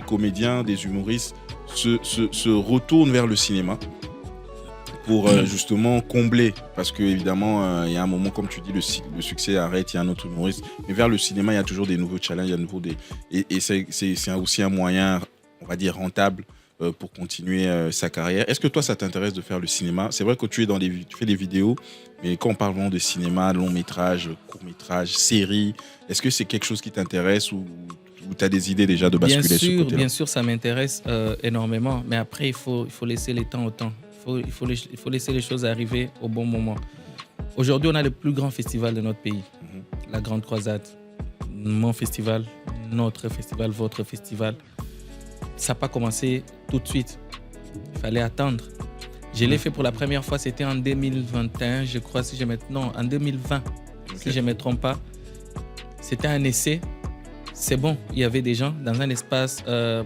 comédiens, des humoristes se retournent vers le cinéma pour justement combler, parce que évidemment il y a un moment, comme tu dis, le succès arrête, il y a un autre humoriste, mais vers le cinéma il y a toujours des nouveaux challenges, il y a et c'est aussi un moyen, on va dire, rentable pour continuer sa carrière. Est-ce que toi ça t'intéresse de faire le cinéma? C'est vrai que tu fais des vidéos, mais quand on parle vraiment de cinéma, long métrage, court métrage, série, est-ce que c'est quelque chose qui t'intéresse ou tu as des idées déjà de basculer sur ce côté-là? Bien sûr, ça m'intéresse énormément, mais après il faut laisser les temps au temps. Il faut laisser les choses arriver au bon moment. Aujourd'hui, on a le plus grand festival de notre pays, la Grande Croisade. Mon festival, notre festival, votre festival. Ça n'a pas commencé tout de suite. Il fallait attendre. Je l'ai fait pour la première fois, c'était en 2021, je crois, en 2020, si je ne me trompe pas. C'était un essai. C'est bon, il y avait des gens dans un espace, la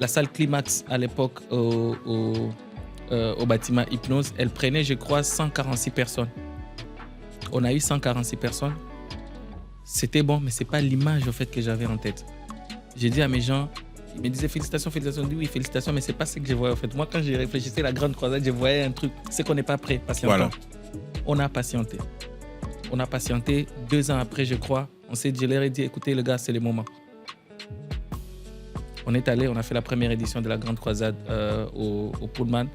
salle Climax à l'époque au bâtiment Hypnose, elle prenait, je crois, 146 personnes. On a eu 146 personnes. C'était bon, mais ce n'est pas l'image en fait, que j'avais en tête. J'ai dit à mes gens, ils me disaient félicitations. Je dis oui, félicitations, mais ce n'est pas ce que je voyais en fait. Moi, quand j'ai réfléchissais à la Grande Croisade, je voyais un truc, c'est qu'on n'est pas prêt, patientons. Voilà. On a patienté. 2 ans après, je crois, je leur ai dit, écoutez les gars, c'est le moment. On est allé, on a fait la première édition de la Grande Croisade au Pullman.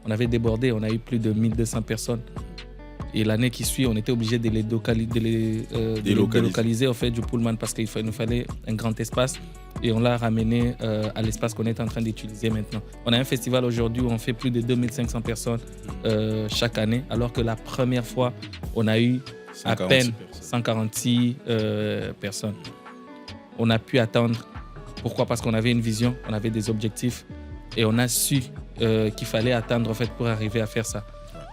On avait débordé, on a eu plus de 1200 personnes. Et l'année qui suit, on était obligé de les délocaliser en fait, du Pullman parce qu'il nous fallait un grand espace. Et on l'a ramené à l'espace qu'on est en train d'utiliser maintenant. On a un festival aujourd'hui où on fait plus de 2500 personnes chaque année, alors que la première fois, on a eu à peine 146 personnes. On a pu attendre. Pourquoi? Parce qu'on avait une vision, on avait des objectifs et on a su qu'il fallait attendre en fait, pour arriver à faire ça.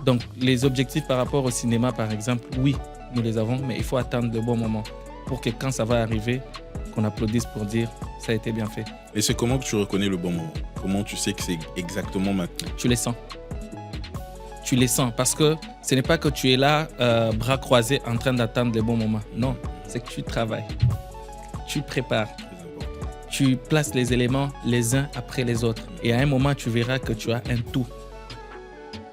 Donc, les objectifs par rapport au cinéma, par exemple, oui, nous les avons, mais il faut attendre le bon moment pour que quand ça va arriver, qu'on applaudisse pour dire « ça a été bien fait ». Et c'est comment que tu reconnais le bon moment? Comment tu sais que c'est exactement maintenant? Tu les sens. Tu les sens parce que ce n'est pas que tu es là, bras croisés, en train d'attendre le bon moment. Non, c'est que tu travailles, tu prépares. Tu places les éléments les uns après les autres. Et à un moment, tu verras que tu as un tout.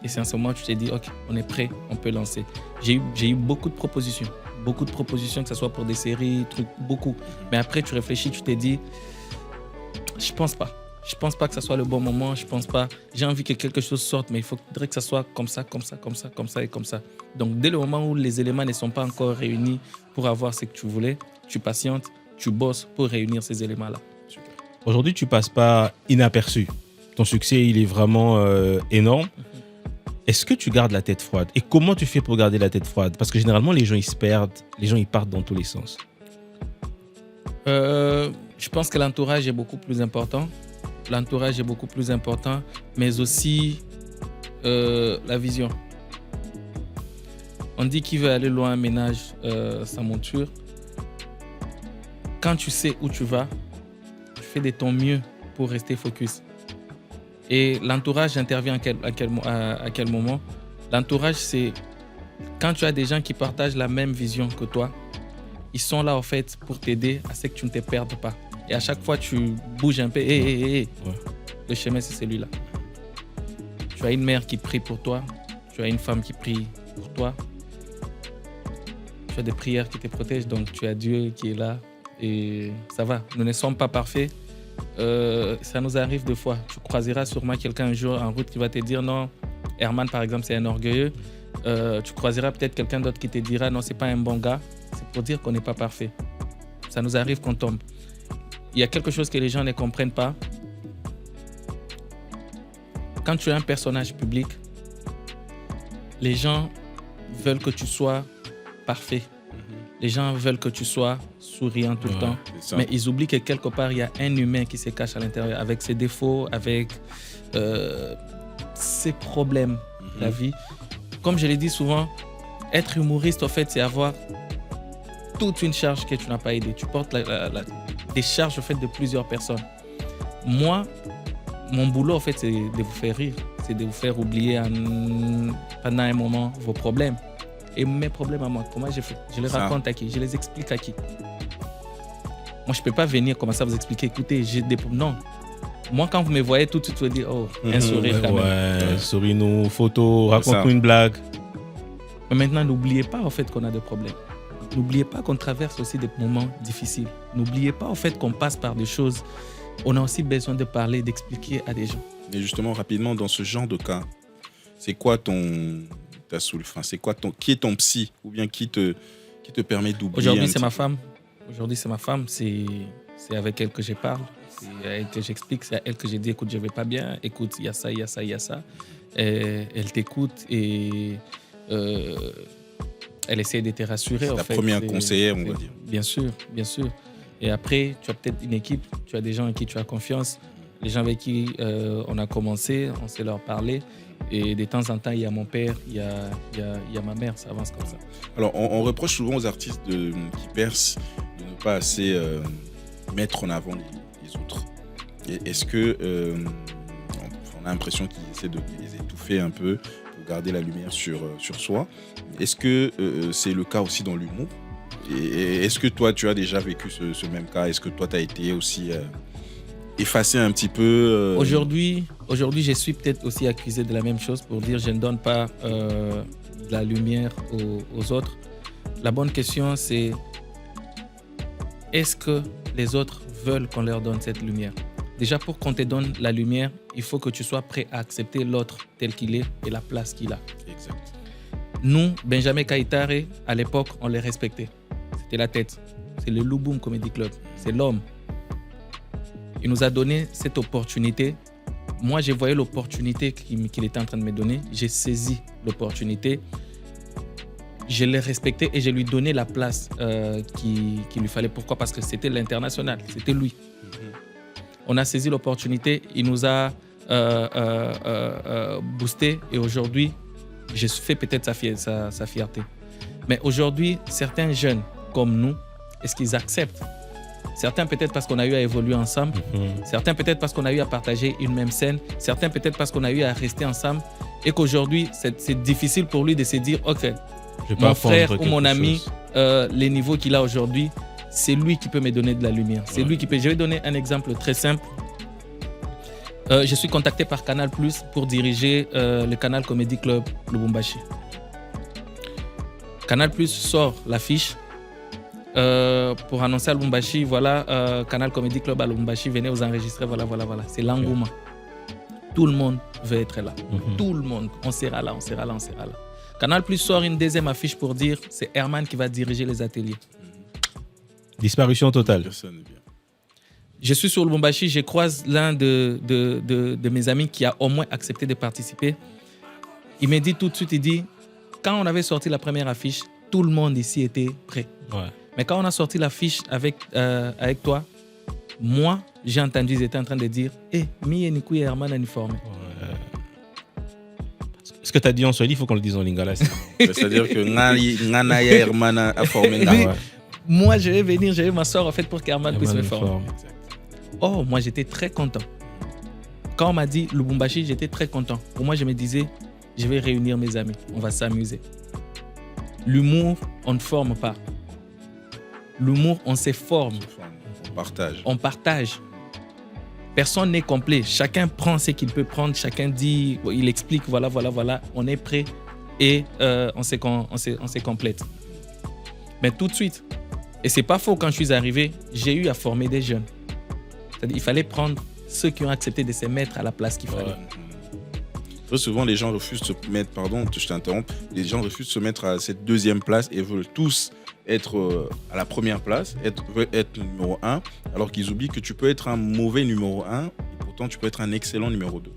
Et c'est en ce moment que tu t'es dit, OK, on est prêt, on peut lancer. J'ai eu beaucoup de propositions, que ce soit pour des séries, trucs, beaucoup. Mais après, tu réfléchis, tu t'es dit, je pense pas. Je pense pas que ce soit le bon moment, je pense pas. J'ai envie que quelque chose sorte, mais il faudrait que ça soit comme ça et comme ça. Donc, dès le moment où les éléments ne sont pas encore réunis pour avoir ce que tu voulais, tu patientes, tu bosses pour réunir ces éléments-là. Super. Aujourd'hui, tu passes pas inaperçu. Ton succès, il est vraiment énorme. Est-ce que tu gardes la tête froide? Et comment tu fais pour garder la tête froide? Parce que généralement, les gens, ils se perdent. Les gens, ils partent dans tous les sens. Je pense que l'entourage est beaucoup plus important. Mais aussi la vision. On dit qu'il veut aller loin ménage sa monture. Quand tu sais où tu vas, tu fais de ton mieux pour rester focus. Et l'entourage intervient à quel moment? L'entourage, c'est quand tu as des gens qui partagent la même vision que toi, ils sont là en fait pour t'aider à ce que tu ne te perdes pas. Et à chaque fois, tu bouges un peu. Ouais. Le chemin, c'est celui-là. Tu as une mère qui prie pour toi. Tu as une femme qui prie pour toi. Tu as des prières qui te protègent. Donc, tu as Dieu qui est là. Et ça va. Nous ne sommes pas parfaits. Ça nous arrive des fois. Tu croiseras sûrement quelqu'un un jour en route qui va te dire non, Herman, par exemple, c'est un orgueilleux. Tu croiseras peut-être quelqu'un d'autre qui te dira non, c'est pas un bon gars. C'est pour dire qu'on n'est pas parfait. Ça nous arrive qu'on tombe. Il y a quelque chose que les gens ne comprennent pas. Quand tu es un personnage public, les gens veulent que tu sois parfait. Les gens veulent que tu sois souriant tout le temps. Mais ils oublient que quelque part, il y a un humain qui se cache à l'intérieur avec ses défauts, avec ses problèmes de la vie. Comme je l'ai dit souvent, être humoriste, en fait, c'est avoir toute une charge que tu n'as pas aidée. Tu portes des charges, en fait, de plusieurs personnes. Moi, mon boulot, en fait, c'est de vous faire rire. C'est de vous faire oublier pendant un moment vos problèmes. Et mes problèmes à moi, comment j'ai fait? Je les raconte à qui? Je les explique à qui? Moi, je ne peux pas venir commencer à vous expliquer, écoutez, j'ai des problèmes. Non. Moi, quand vous me voyez, tout de suite, vous dire, oh, un sourire quand même. Souris-nous, photo, raconte-nous une blague. Mais maintenant, n'oubliez pas, en fait, qu'on a des problèmes. N'oubliez pas qu'on traverse aussi des moments difficiles. N'oubliez pas, en fait, qu'on passe par des choses. On a aussi besoin de parler, d'expliquer à des gens. Et justement, rapidement, dans ce genre de cas, c'est quoi ta soul? Enfin, c'est quoi qui est ton psy? Ou bien qui te permet d'oublier? Aujourd'hui, c'est ma femme. Aujourd'hui, c'est ma femme. C'est avec elle que je parle. C'est à elle que j'explique. C'est à elle que j'ai dit, écoute, je ne vais pas bien. Écoute, il y a ça, il y a ça, il y a ça. Et elle t'écoute et elle essaie de te rassurer. C'est ta première conseillère, on va dire. Bien sûr, bien sûr. Et après, tu as peut-être une équipe. Tu as des gens en qui tu as confiance. Les gens avec qui on a commencé, on sait leur parler. Et de temps en temps, il y a mon père, il y a ma mère, ça avance comme ça. Alors, on reproche souvent aux artistes qui percent de ne pas assez mettre en avant les autres. Et est-ce que on a l'impression qu'ils essaient de les étouffer un peu pour garder la lumière sur soi? Est-ce que c'est le cas aussi dans l'humour? Et est-ce que toi, tu as déjà vécu ce même cas? Est-ce que toi, tu as été aussi effacé un petit peu Aujourd'hui, je suis peut-être aussi accusé de la même chose pour dire je ne donne pas de la lumière aux autres. La bonne question, c'est est-ce que les autres veulent qu'on leur donne cette lumière? Déjà, pour qu'on te donne la lumière, il faut que tu sois prêt à accepter l'autre tel qu'il est et la place qu'il a. Exact. Nous, Benjamin Kaitare, à l'époque, on les respectait. C'était la tête. C'est le Louboum Comedy Club. C'est l'homme. Il nous a donné cette opportunité. Moi, j'ai voyé l'opportunité qu'il était en train de me donner. J'ai saisi l'opportunité. Je l'ai respecté et je lui ai donné la place qu'il lui fallait. Pourquoi? Parce que c'était l'international. C'était lui. On a saisi l'opportunité. Il nous a boosté. Et aujourd'hui, je fais peut-être sa fierté. Mais aujourd'hui, certains jeunes comme nous, est-ce qu'ils acceptent? Certains peut-être parce qu'on a eu à évoluer ensemble, certains peut-être parce qu'on a eu à partager une même scène, certains peut-être parce qu'on a eu à rester ensemble et qu'aujourd'hui, c'est difficile pour lui de se dire, ok, mon frère ou mon ami, les niveaux qu'il a aujourd'hui, c'est lui qui peut me donner de la lumière. C'est lui qui peut. Je vais donner un exemple très simple. Je suis contacté par Canal+ pour diriger le Canal Comedy Club Lubumbashi. Canal+ sort l'affiche. Pour annoncer à Lubumbashi, voilà, Canal Comedy Club à Lubumbashi, venez vous enregistrer, voilà. C'est l'engouement. Tout le monde veut être là. Tout le monde. On sera là. Canal+ sort une deuxième affiche pour dire c'est Herman qui va diriger les ateliers. Disparition totale. Je suis sur Lubumbashi, je croise l'un de mes amis qui a au moins accepté de participer. Il m'a dit tout de suite, il dit, quand on avait sorti la première affiche, tout le monde ici était prêt. Ouais. Mais quand on a sorti l'affiche avec toi, moi, j'ai entendu, ils étaient en train de dire « Eh, mi Nikou et Herman uniformé. » Ce que tu as dit en Swahili, il faut qu'on le dise en lingala. C'est-à-dire que Ngana et Herman a formé. Moi, je vais m'asseoir en fait pour qu'Herman puisse me former. Oh, moi, j'étais très content. Quand on m'a dit Lubumbashi, j'étais très content. Pour moi, je me disais, je vais réunir mes amis, on va s'amuser. L'humour, on ne forme pas. L'humour, on se forme. On partage. Personne n'est complet. Chacun prend ce qu'il peut prendre. Chacun dit, il explique, voilà. On est prêt et on se complète. Mais tout de suite. Et c'est pas faux, quand je suis arrivé, j'ai eu à former des jeunes. C'est-à-dire, il fallait prendre ceux qui ont accepté de se mettre à la place qu'il fallait. Très souvent, les gens refusent de se mettre, pardon, je t'interromps, les gens refusent de se mettre à cette deuxième place et veulent tous être à la première place, veulent être numéro 1, alors qu'ils oublient que tu peux être un mauvais numéro 1 et pourtant tu peux être un excellent numéro 2.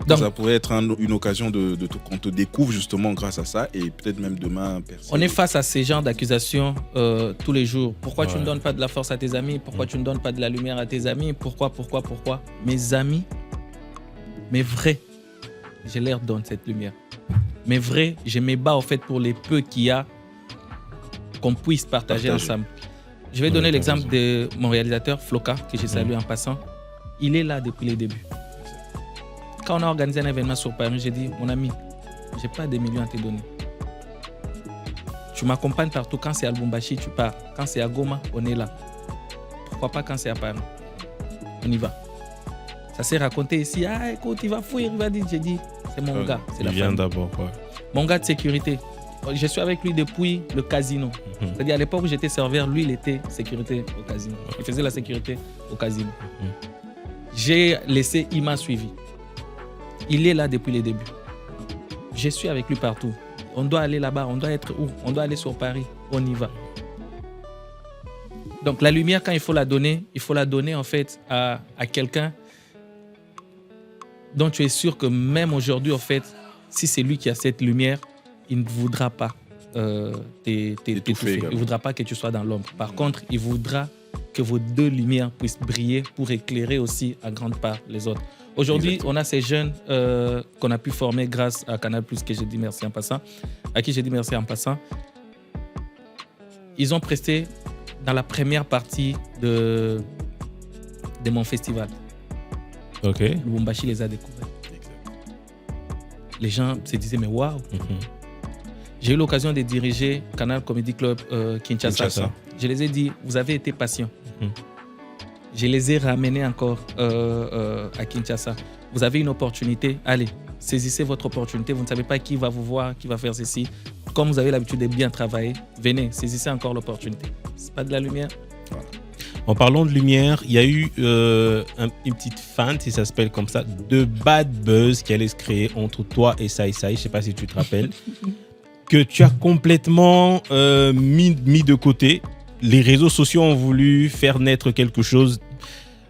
Donc, ça pourrait être une occasion qu'on te découvre justement grâce à ça et peut-être même demain percer. On est face à ces genres d'accusations tous les jours. Pourquoi tu ne donnes pas de la force à tes amis? Pourquoi tu ne donnes pas de la lumière à tes amis? Pourquoi? Mes amis, mes vrais, je leur donne cette lumière. Mes vrais, je me bats en fait pour les peu qu'il y a qu'on puisse partager ensemble. Je vais donner l'exemple de mon réalisateur, Floka, que j'ai salué en passant. Il est là depuis les débuts. Quand on a organisé un événement sur Paris, j'ai dit, mon ami, je n'ai pas des millions à te donner. Tu m'accompagnes partout. Quand c'est à Lubumbashi, tu pars. Quand c'est à Goma, on est là. Pourquoi pas quand c'est à Paris? On y va. Ça s'est raconté ici. Ah, écoute, il va fouiller, il va dire. J'ai dit, c'est mon gars. C'est la famille. D'abord, Mon gars de sécurité. Je suis avec lui depuis le casino. C'est-à-dire, à l'époque où j'étais serveur, lui, il était sécurité au casino. Il faisait la sécurité au casino. J'ai laissé, il m'a suivi. Il est là depuis les débuts. Je suis avec lui partout. On doit aller là-bas. On doit être où? On doit aller sur Paris. On y va. Donc, la lumière, quand il faut la donner en fait à quelqu'un dont tu es sûr que même aujourd'hui, en fait, si c'est lui qui a cette lumière, il ne voudra pas t'étouffer. Il ne voudra pas que tu sois dans l'ombre. Par contre, il voudra que vos deux lumières puissent briller pour éclairer aussi à grande part les autres. Aujourd'hui, on a ces jeunes qu'on a pu former grâce à Canal+, que j'ai dit merci en passant, à qui j'ai dit merci en passant. Ils ont presté dans la première partie de mon festival. Ok. Lubumbashi les a découverts. Les gens se disaient, mais waouh! J'ai eu l'occasion de diriger Canal Comedy Club Kinshasa. Je les ai dit, vous avez été patients. Je les ai ramenés encore à Kinshasa. Vous avez une opportunité, allez, saisissez votre opportunité. Vous ne savez pas qui va vous voir, qui va faire ceci. Comme vous avez l'habitude de bien travailler, venez, saisissez encore l'opportunité. C'est pas de la lumière. Voilà. En parlant de lumière, il y a eu une petite feinte, si ça s'appelle comme ça, de bad buzz qui allait se créer entre toi et Sai Sai. Je ne sais pas si tu te rappelles. Que tu as complètement mis de côté. Les réseaux sociaux ont voulu faire naître quelque chose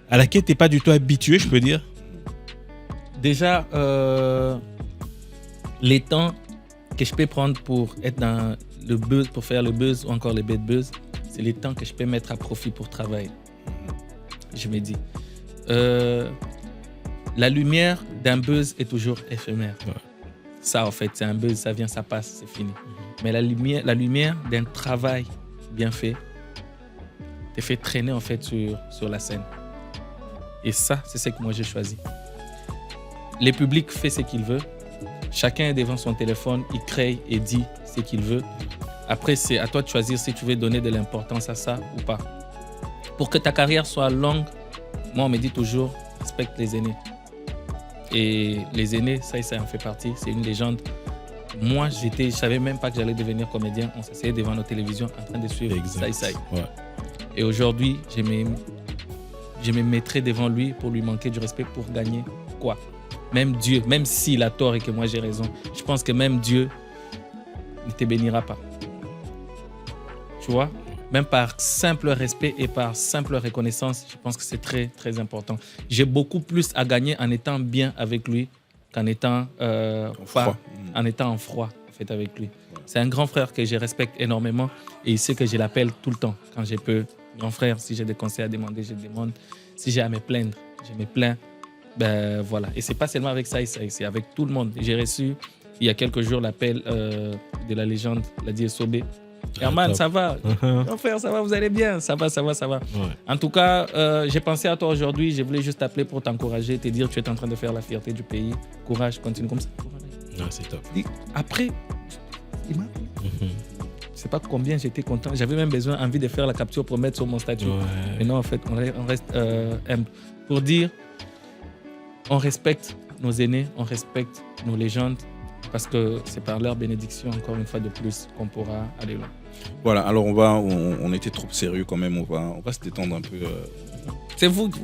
à laquelle tu n'es pas du tout habitué, je peux dire. Déjà, les temps que je peux prendre pour être dans le buzz, pour faire le buzz ou encore les bad buzz, c'est les temps que je peux mettre à profit pour travailler. Je me dis, la lumière d'un buzz est toujours éphémère. Ouais. Ça, en fait, c'est un buzz, ça vient, ça passe, c'est fini. Mais la lumière d'un travail bien fait te fait traîner en fait sur la scène. Et ça, c'est ce que moi j'ai choisi. Le public fait ce qu'il veut. Chacun est devant son téléphone, il crée et dit ce qu'il veut. Après, c'est à toi de choisir si tu veux donner de l'importance à ça ou pas. Pour que ta carrière soit longue, moi, on me dit toujours, respecte les aînés. Et les aînés, ça en fait partie. C'est une légende. Moi, je ne savais même pas que j'allais devenir comédien. On s'asseyait devant nos télévisions en train de suivre Sai. Ouais. Et aujourd'hui, je me mettrai devant lui pour lui manquer du respect pour gagner quoi? Même Dieu, même s'il a tort et que moi j'ai raison, je pense que même Dieu ne te bénira pas. Tu vois? Même par simple respect et par simple reconnaissance, je pense que c'est très, très important. J'ai beaucoup plus à gagner en étant bien avec lui qu'en étant, en étant en froid en fait, avec lui. C'est un grand frère que je respecte énormément et il sait que je l'appelle tout le temps quand je peux. Grand frère, si j'ai des conseils à demander, je demande. Si j'ai à me plaindre, je me plains. Ben voilà. Et c'est pas seulement avec ça, c'est avec tout le monde. J'ai reçu il y a quelques jours l'appel de la légende, Ladi Sobé. Herman, ça va? Grand frère, ça va? Vous allez bien? Ça va. Ouais. En tout cas, j'ai pensé à toi aujourd'hui. Je voulais juste t'appeler pour t'encourager, te dire que tu es en train de faire la fierté du pays. Courage, continue comme ça. Ah, c'est top. Après, il m'a appelé. Je ne sais pas combien j'étais content. J'avais même envie de faire la capture pour mettre sur mon statut. Ouais. Mais non, en fait, on reste humble. Pour dire, on respecte nos aînés, on respecte nos légendes, parce que c'est par leur bénédiction, encore une fois de plus, qu'on pourra aller loin. Voilà, alors on était trop sérieux quand même, on va se détendre un peu. C'est vous qui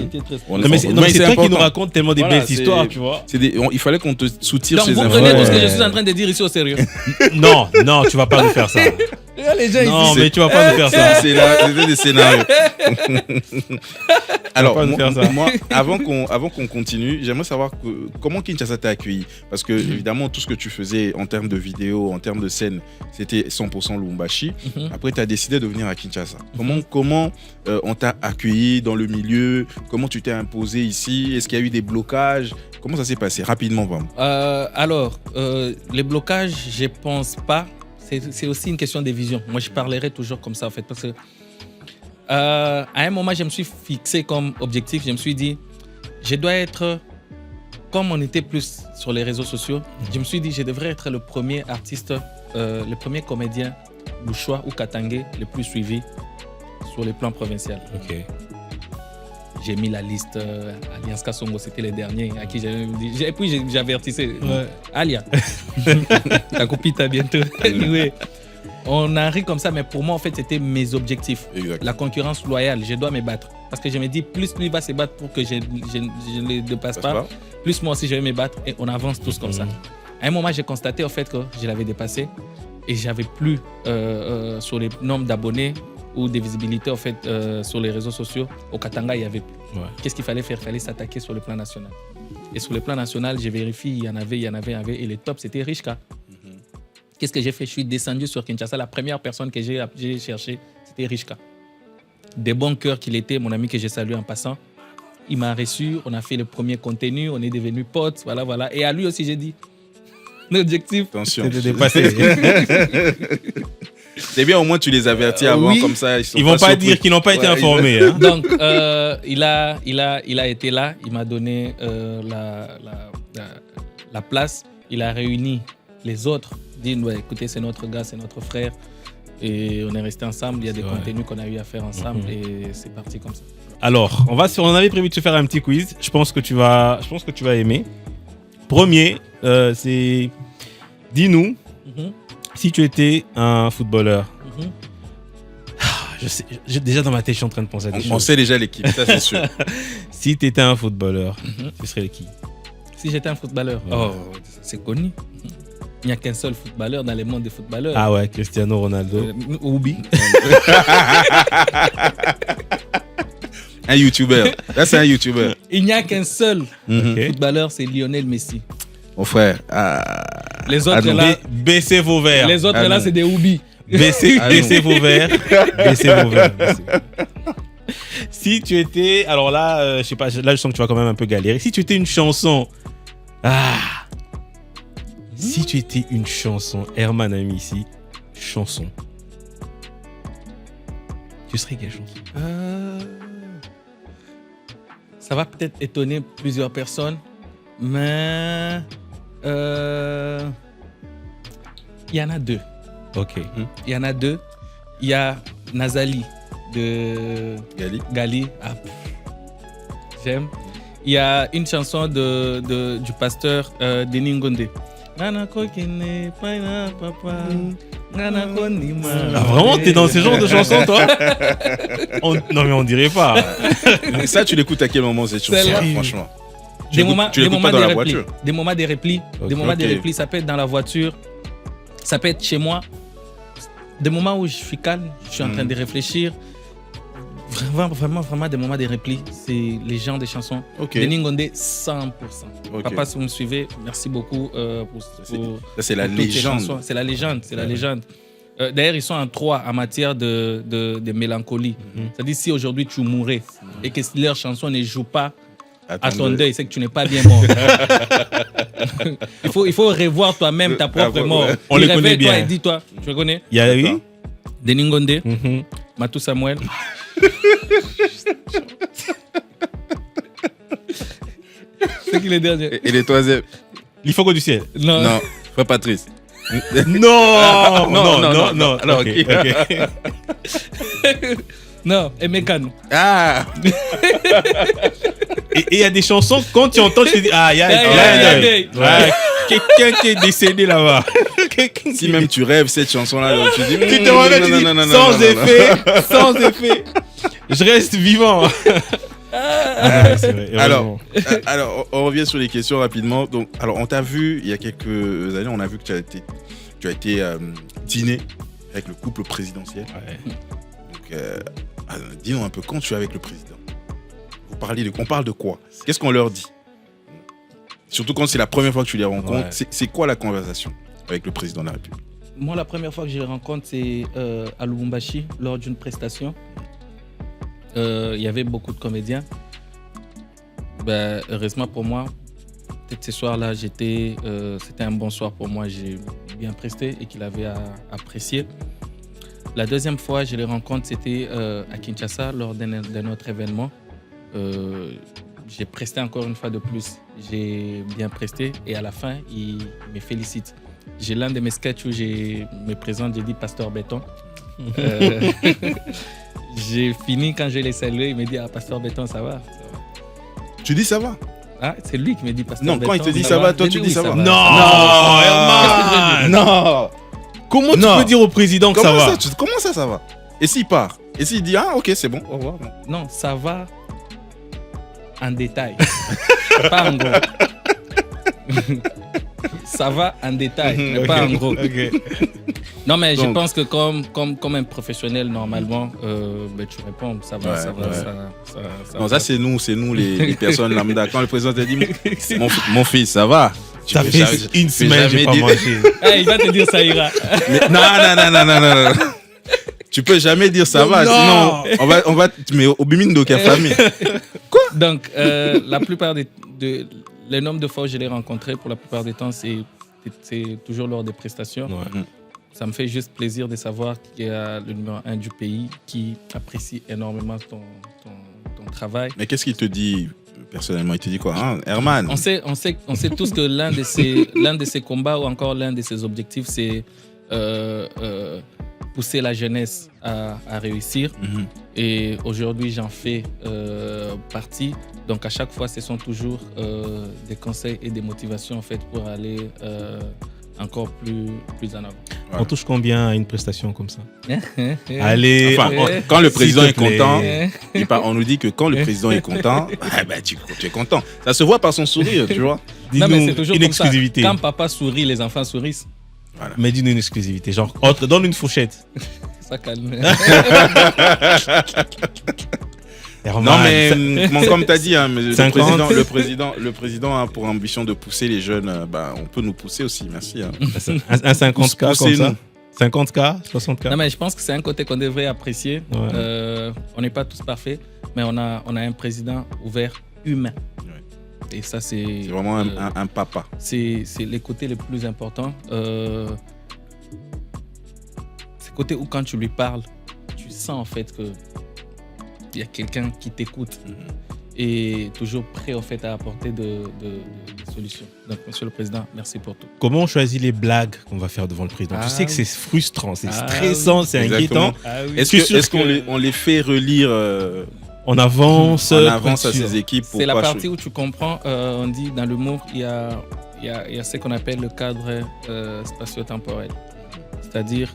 étiez très On Non, mais c'est Mais toi qui important. nous raconte tellement des Voilà, belles histoires, tu vois. Il fallait qu'on te soutire Donc ces vous infos. prenez tout ce que Ouais. je suis en train de dire ici au sérieux. Non, tu vas pas nous faire ça. Les gens Non, ici. mais tu vas pas nous faire ça. C'était des scénarios. Alors, pas nous faire ça. moi, avant qu'on continue, j'aimerais savoir comment Kinshasa t'a accueilli. Parce que, évidemment, tout ce que tu faisais en termes de vidéos, en termes de scènes, c'était 100% Lubumbashi. Après, tu as décidé de venir à Kinshasa. Comment on t'a accueilli dans le milieu? Comment tu t'es imposé ici? Est-ce qu'il y a eu des blocages? Comment ça s'est passé? Rapidement, vraiment. Alors, les blocages, je pense pas. C'est aussi une question de vision. Moi, je parlerai toujours comme ça, en fait, parce que à un moment, je me suis fixé comme objectif. Je me suis dit, je dois être, comme on était plus sur les réseaux sociaux, je me suis dit, je devrais être le premier artiste, le premier comédien bouchois ou katangé le plus suivi sur le plan provincial. Ok. J'ai mis la liste Alliance Kassongo, c'était les derniers à qui j'avais dit. Et puis j'avertissais. Ouais. Alia, ta copine t'a bientôt. Oui. On a ri comme ça, mais pour moi, en fait, c'était mes objectifs. Exact. La concurrence loyale, je dois me battre. Parce que je me dis, plus lui va se battre pour que je ne le dépasse pas, plus moi aussi je vais me battre et on avance tous comme ça. À un moment, j'ai constaté en fait que je l'avais dépassé et j'avais plus sur les nombres d'abonnés ou de visibilité en fait sur les réseaux sociaux. Au Katanga, il y avait plus. Ouais. Qu'est-ce qu'il fallait faire? Il fallait s'attaquer sur le plan national. Et sur le plan national, j'ai vérifié, il y en avait. Et le top, c'était Richka. Qu'est-ce que j'ai fait? Je suis descendu sur Kinshasa. La première personne que j'ai cherchée, c'était Richka. Des bons cœurs qu'il était, mon ami que j'ai salué en passant. Il m'a reçu, on a fait le premier contenu, on est devenus potes, voilà. Et à lui aussi, j'ai dit, l'objectif, Attention. C'est de dépasser. C'est bien, au moins tu les avertis avant, oui. comme ça. Ils vont pas dire qu'ils n'ont pas été informés. Hein. Donc, il a été là, il m'a donné la place, il a réuni les autres, dit ouais, écoutez, c'est notre gars, c'est notre frère, et on est resté ensemble. Il y a des contenus qu'on a eu à faire ensemble, et c'est parti comme ça. Alors, on avait prévu de se faire un petit quiz. Je pense que tu vas aimer. Premier, c'est dis-nous si tu étais un footballeur. Déjà dans ma tête, je suis en train de penser à des On choses. sait déjà l'équipe, ça c'est sûr. Si tu étais un footballeur, tu serais qui? Si j'étais un footballeur, c'est connu. Il n'y a qu'un seul footballeur dans le monde des footballeurs. Ah ouais, Cristiano Ronaldo. Oubi. Un YouTuber. Là, c'est un YouTuber. Il n'y a qu'un seul Ok. footballeur, c'est Lionel Messi. Mon frère. Les autres non. là, Baissez vos verres. les autres Ah là, non. c'est des Oubi. Baissez Ah vos verres. Baissez vos verres. Si tu étais, alors là, je sais pas, là je sens que tu vas quand même un peu galérer. Si tu étais une chanson, si tu étais une chanson, Herman a mis ici, chanson. Tu serais quelle chanson? Ça va peut-être étonner plusieurs personnes, mais il y en a deux. Ok. Il y en a deux. Il y a Nazali de Gali. Ah, j'aime. Il y a une chanson du pasteur Denis Ngonde. Ah vraiment, t'es dans ce genre de chansons, toi? Non mais on dirait pas. Mais ça, tu l'écoutes à quel moment cette chanson, Celle-là. franchement? Des moments Tu l'écoutes pas dans de la repli. voiture? Des moments de repli. Ok. Des moments de Ok. repli, ça peut être dans la voiture, ça peut être chez moi. Des moments où je suis calme, je suis en train de réfléchir. Vraiment des moments de repli. C'est les genres de chansons. Ok. Denis Ngonde, 100%. Ok. Papa, si vous me suivez, merci beaucoup pour Ça, c'est la pour toutes ces légende. chansons. C'est la légende, c'est la légende. D'ailleurs, ils sont en trois en matière de mélancolie. C'est-à-dire, si aujourd'hui tu mourrais et que leurs chansons ne jouent pas à ton deuil, c'est que tu n'es pas bien mort. il faut revoir toi-même ta propre mort. On les connaît Réveille-toi bien. et dis-toi, tu le connais? Il y a oui. Denis Ngonde, Matou Samuel. C'est qui les derniers? Et les troisièmes? L'Ifogo du ciel. Non, frère Patrice. Non, non. Alors, Ok, ok. ok. Non, et Mécano. Ah! Et il y a des chansons, quand tu entends, tu te dis, il y a y a un un deuil. deuil. Ouais, quelqu'un qui est décédé là-bas. Si même tu rêves cette chanson-là, tu dis. Tu te remets, tu dis, sans effet. Je reste vivant. Ah non, c'est vrai, Alors, on revient sur les questions rapidement. Donc, alors, on t'a vu il y a quelques années, on a vu que tu as été dîner avec le couple présidentiel. Ouais. Donc, dis-nous un peu, quand tu es avec le président, on parle de quoi? Qu'est-ce qu'on leur dit? Surtout quand c'est la première fois que tu les rencontres, c'est quoi la conversation avec le président de la République? Moi, la première fois que je les rencontre, c'est à Lubumbashi, lors d'une prestation. Il y avait beaucoup de comédiens. Heureusement pour moi, peut-être ce soir-là, c'était un bon soir pour moi. J'ai bien presté et qu'il avait apprécié. La deuxième fois, je les rencontre, c'était à Kinshasa, lors d'un autre événement. J'ai presté encore une fois de plus. J'ai bien presté et à la fin, il me félicite. J'ai l'un de mes sketchs où je me présente, j'ai dit Pasteur Béton. J'ai fini quand je l'ai salué, il me dit Pasteur Béton, ça va? Tu dis ça va? Ah, c'est lui qui me dit Pasteur Non, Béton. quand il te dit ça va, toi tu dis ça va. Non, Herman. Non. Comment tu peux dire au président que ça va? Comment ça va? Et s'il part? Et s'il dit ok, c'est bon, au revoir. Non, ça va en détail. Pas en gros. Ça va en détail, mais pas en gros. Non, mais donc, je pense que comme un professionnel, normalement, tu réponds, ça va, ça va. Non, ça, c'est nous les personnes lambda. Quand le président te dit, mon fils, ça va? Ça fait une semaine que j'ai pas mangé. Il va te dire, ça ira. Non. Tu peux jamais dire ça va, sinon on va te mettre au bimine d'aucun famille. Quoi? Donc, la plupart les nombres de fois où je l'ai rencontré, pour la plupart du temps, c'est toujours lors des prestations. Ouais. Ça me fait juste plaisir de savoir qu'il y a le numéro 1 du pays qui apprécie énormément ton travail. Mais qu'est-ce qu'il te dit personnellement? Il te dit quoi, hein, Herman? On sait tous que l'un de ses combats ou encore l'un de ses objectifs, c'est pousser la jeunesse à réussir. Mm-hmm. Et aujourd'hui, j'en fais partie. Donc, à chaque fois, ce sont toujours des conseils et des motivations en fait, pour aller encore plus en avant. Voilà. On touche combien à une prestation comme ça? Allez, quand le président est content, on nous dit que quand le président est content, tu es content. Ça se voit par son sourire, tu vois. Non, mais c'est toujours une exclusivité. Quand papa sourit, les enfants sourient. Voilà. Mais dis-nous une exclusivité, genre donne une fourchette. Ça calme. Non, mais comme tu as dit, hein, le président a pour ambition de pousser les jeunes. On peut nous pousser aussi, merci. Hein. Un 50K comme ça. 50K, 60K. Non, mais je pense que c'est un côté qu'on devrait apprécier. Ouais. On n'est pas tous parfaits, mais on a un président ouvert, humain. Ouais. Et ça, c'est vraiment un papa. C'est les côtés les plus importants. C'est le côté où quand tu lui parles, tu sens en fait que il y a quelqu'un qui t'écoute et toujours prêt en fait à apporter des solutions. Donc, Monsieur le Président, merci pour tout. Comment on choisit les blagues qu'on va faire devant le président? Tu sais que c'est frustrant, c'est stressant, c'est inquiétant. Oui. Est-ce qu'on les fait relire on avance à ses équipes? C'est la partie où tu comprends, on dit dans l'humour, il y a ce qu'on appelle le cadre spatio-temporel. C'est-à-dire,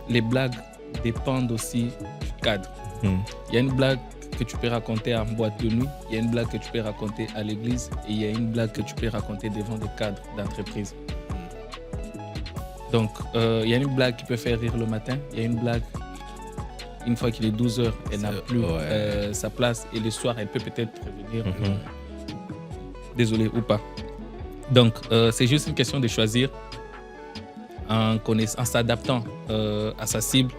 les blagues dépendent aussi du cadre. Il y a une blague que tu peux raconter en boîte de nuit, il y a une blague que tu peux raconter à l'église et il y a une blague que tu peux raconter devant des cadres d'entreprise. Donc, il y a une blague qui peut faire rire le matin, il y a une blague, une fois qu'il est 12h, elle n'a plus sa place et le soir, elle peut peut-être prévenir. Désolé ou pas. Donc, c'est juste une question de choisir en s'adaptant à sa cible.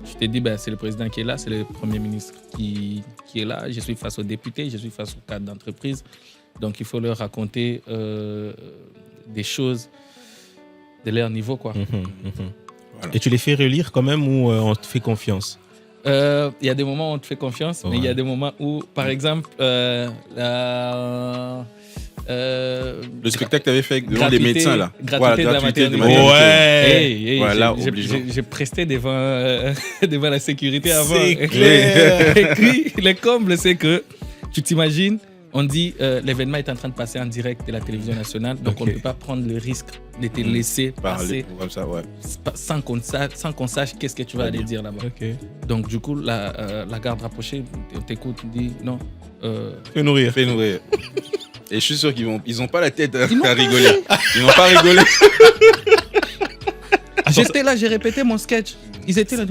Je t'ai dit, c'est le président qui est là, c'est le Premier ministre qui est là. Je suis face aux députés, je suis face aux cadres d'entreprise. Donc, il faut leur raconter des choses de leur niveau, quoi. Voilà. Et tu les fais relire quand même ou on te fait confiance? Il y a des moments où on te fait confiance, mais il y a des moments où, par exemple, le spectacle que tu avais fait devant les médecins, là. Gratuité de la maternité. Ouais. Voilà, j'ai presté devant la sécurité avant. C'est clair. Et puis, le comble, c'est que tu t'imagines, On dit l'événement est en train de passer en direct de la télévision nationale, donc on ne peut pas prendre le risque de te laisser passer comme ça, ouais. sans qu'on sache qu'est-ce que tu vas aller dire là-bas. Donc du coup, la garde rapprochée, on t'écoute, on dit non. Fais nourrir. Et je suis sûr ils ont pas la tête à rigoler. Ils vont pas rigoler. J'étais là, j'ai répété mon sketch. Ils étaient là.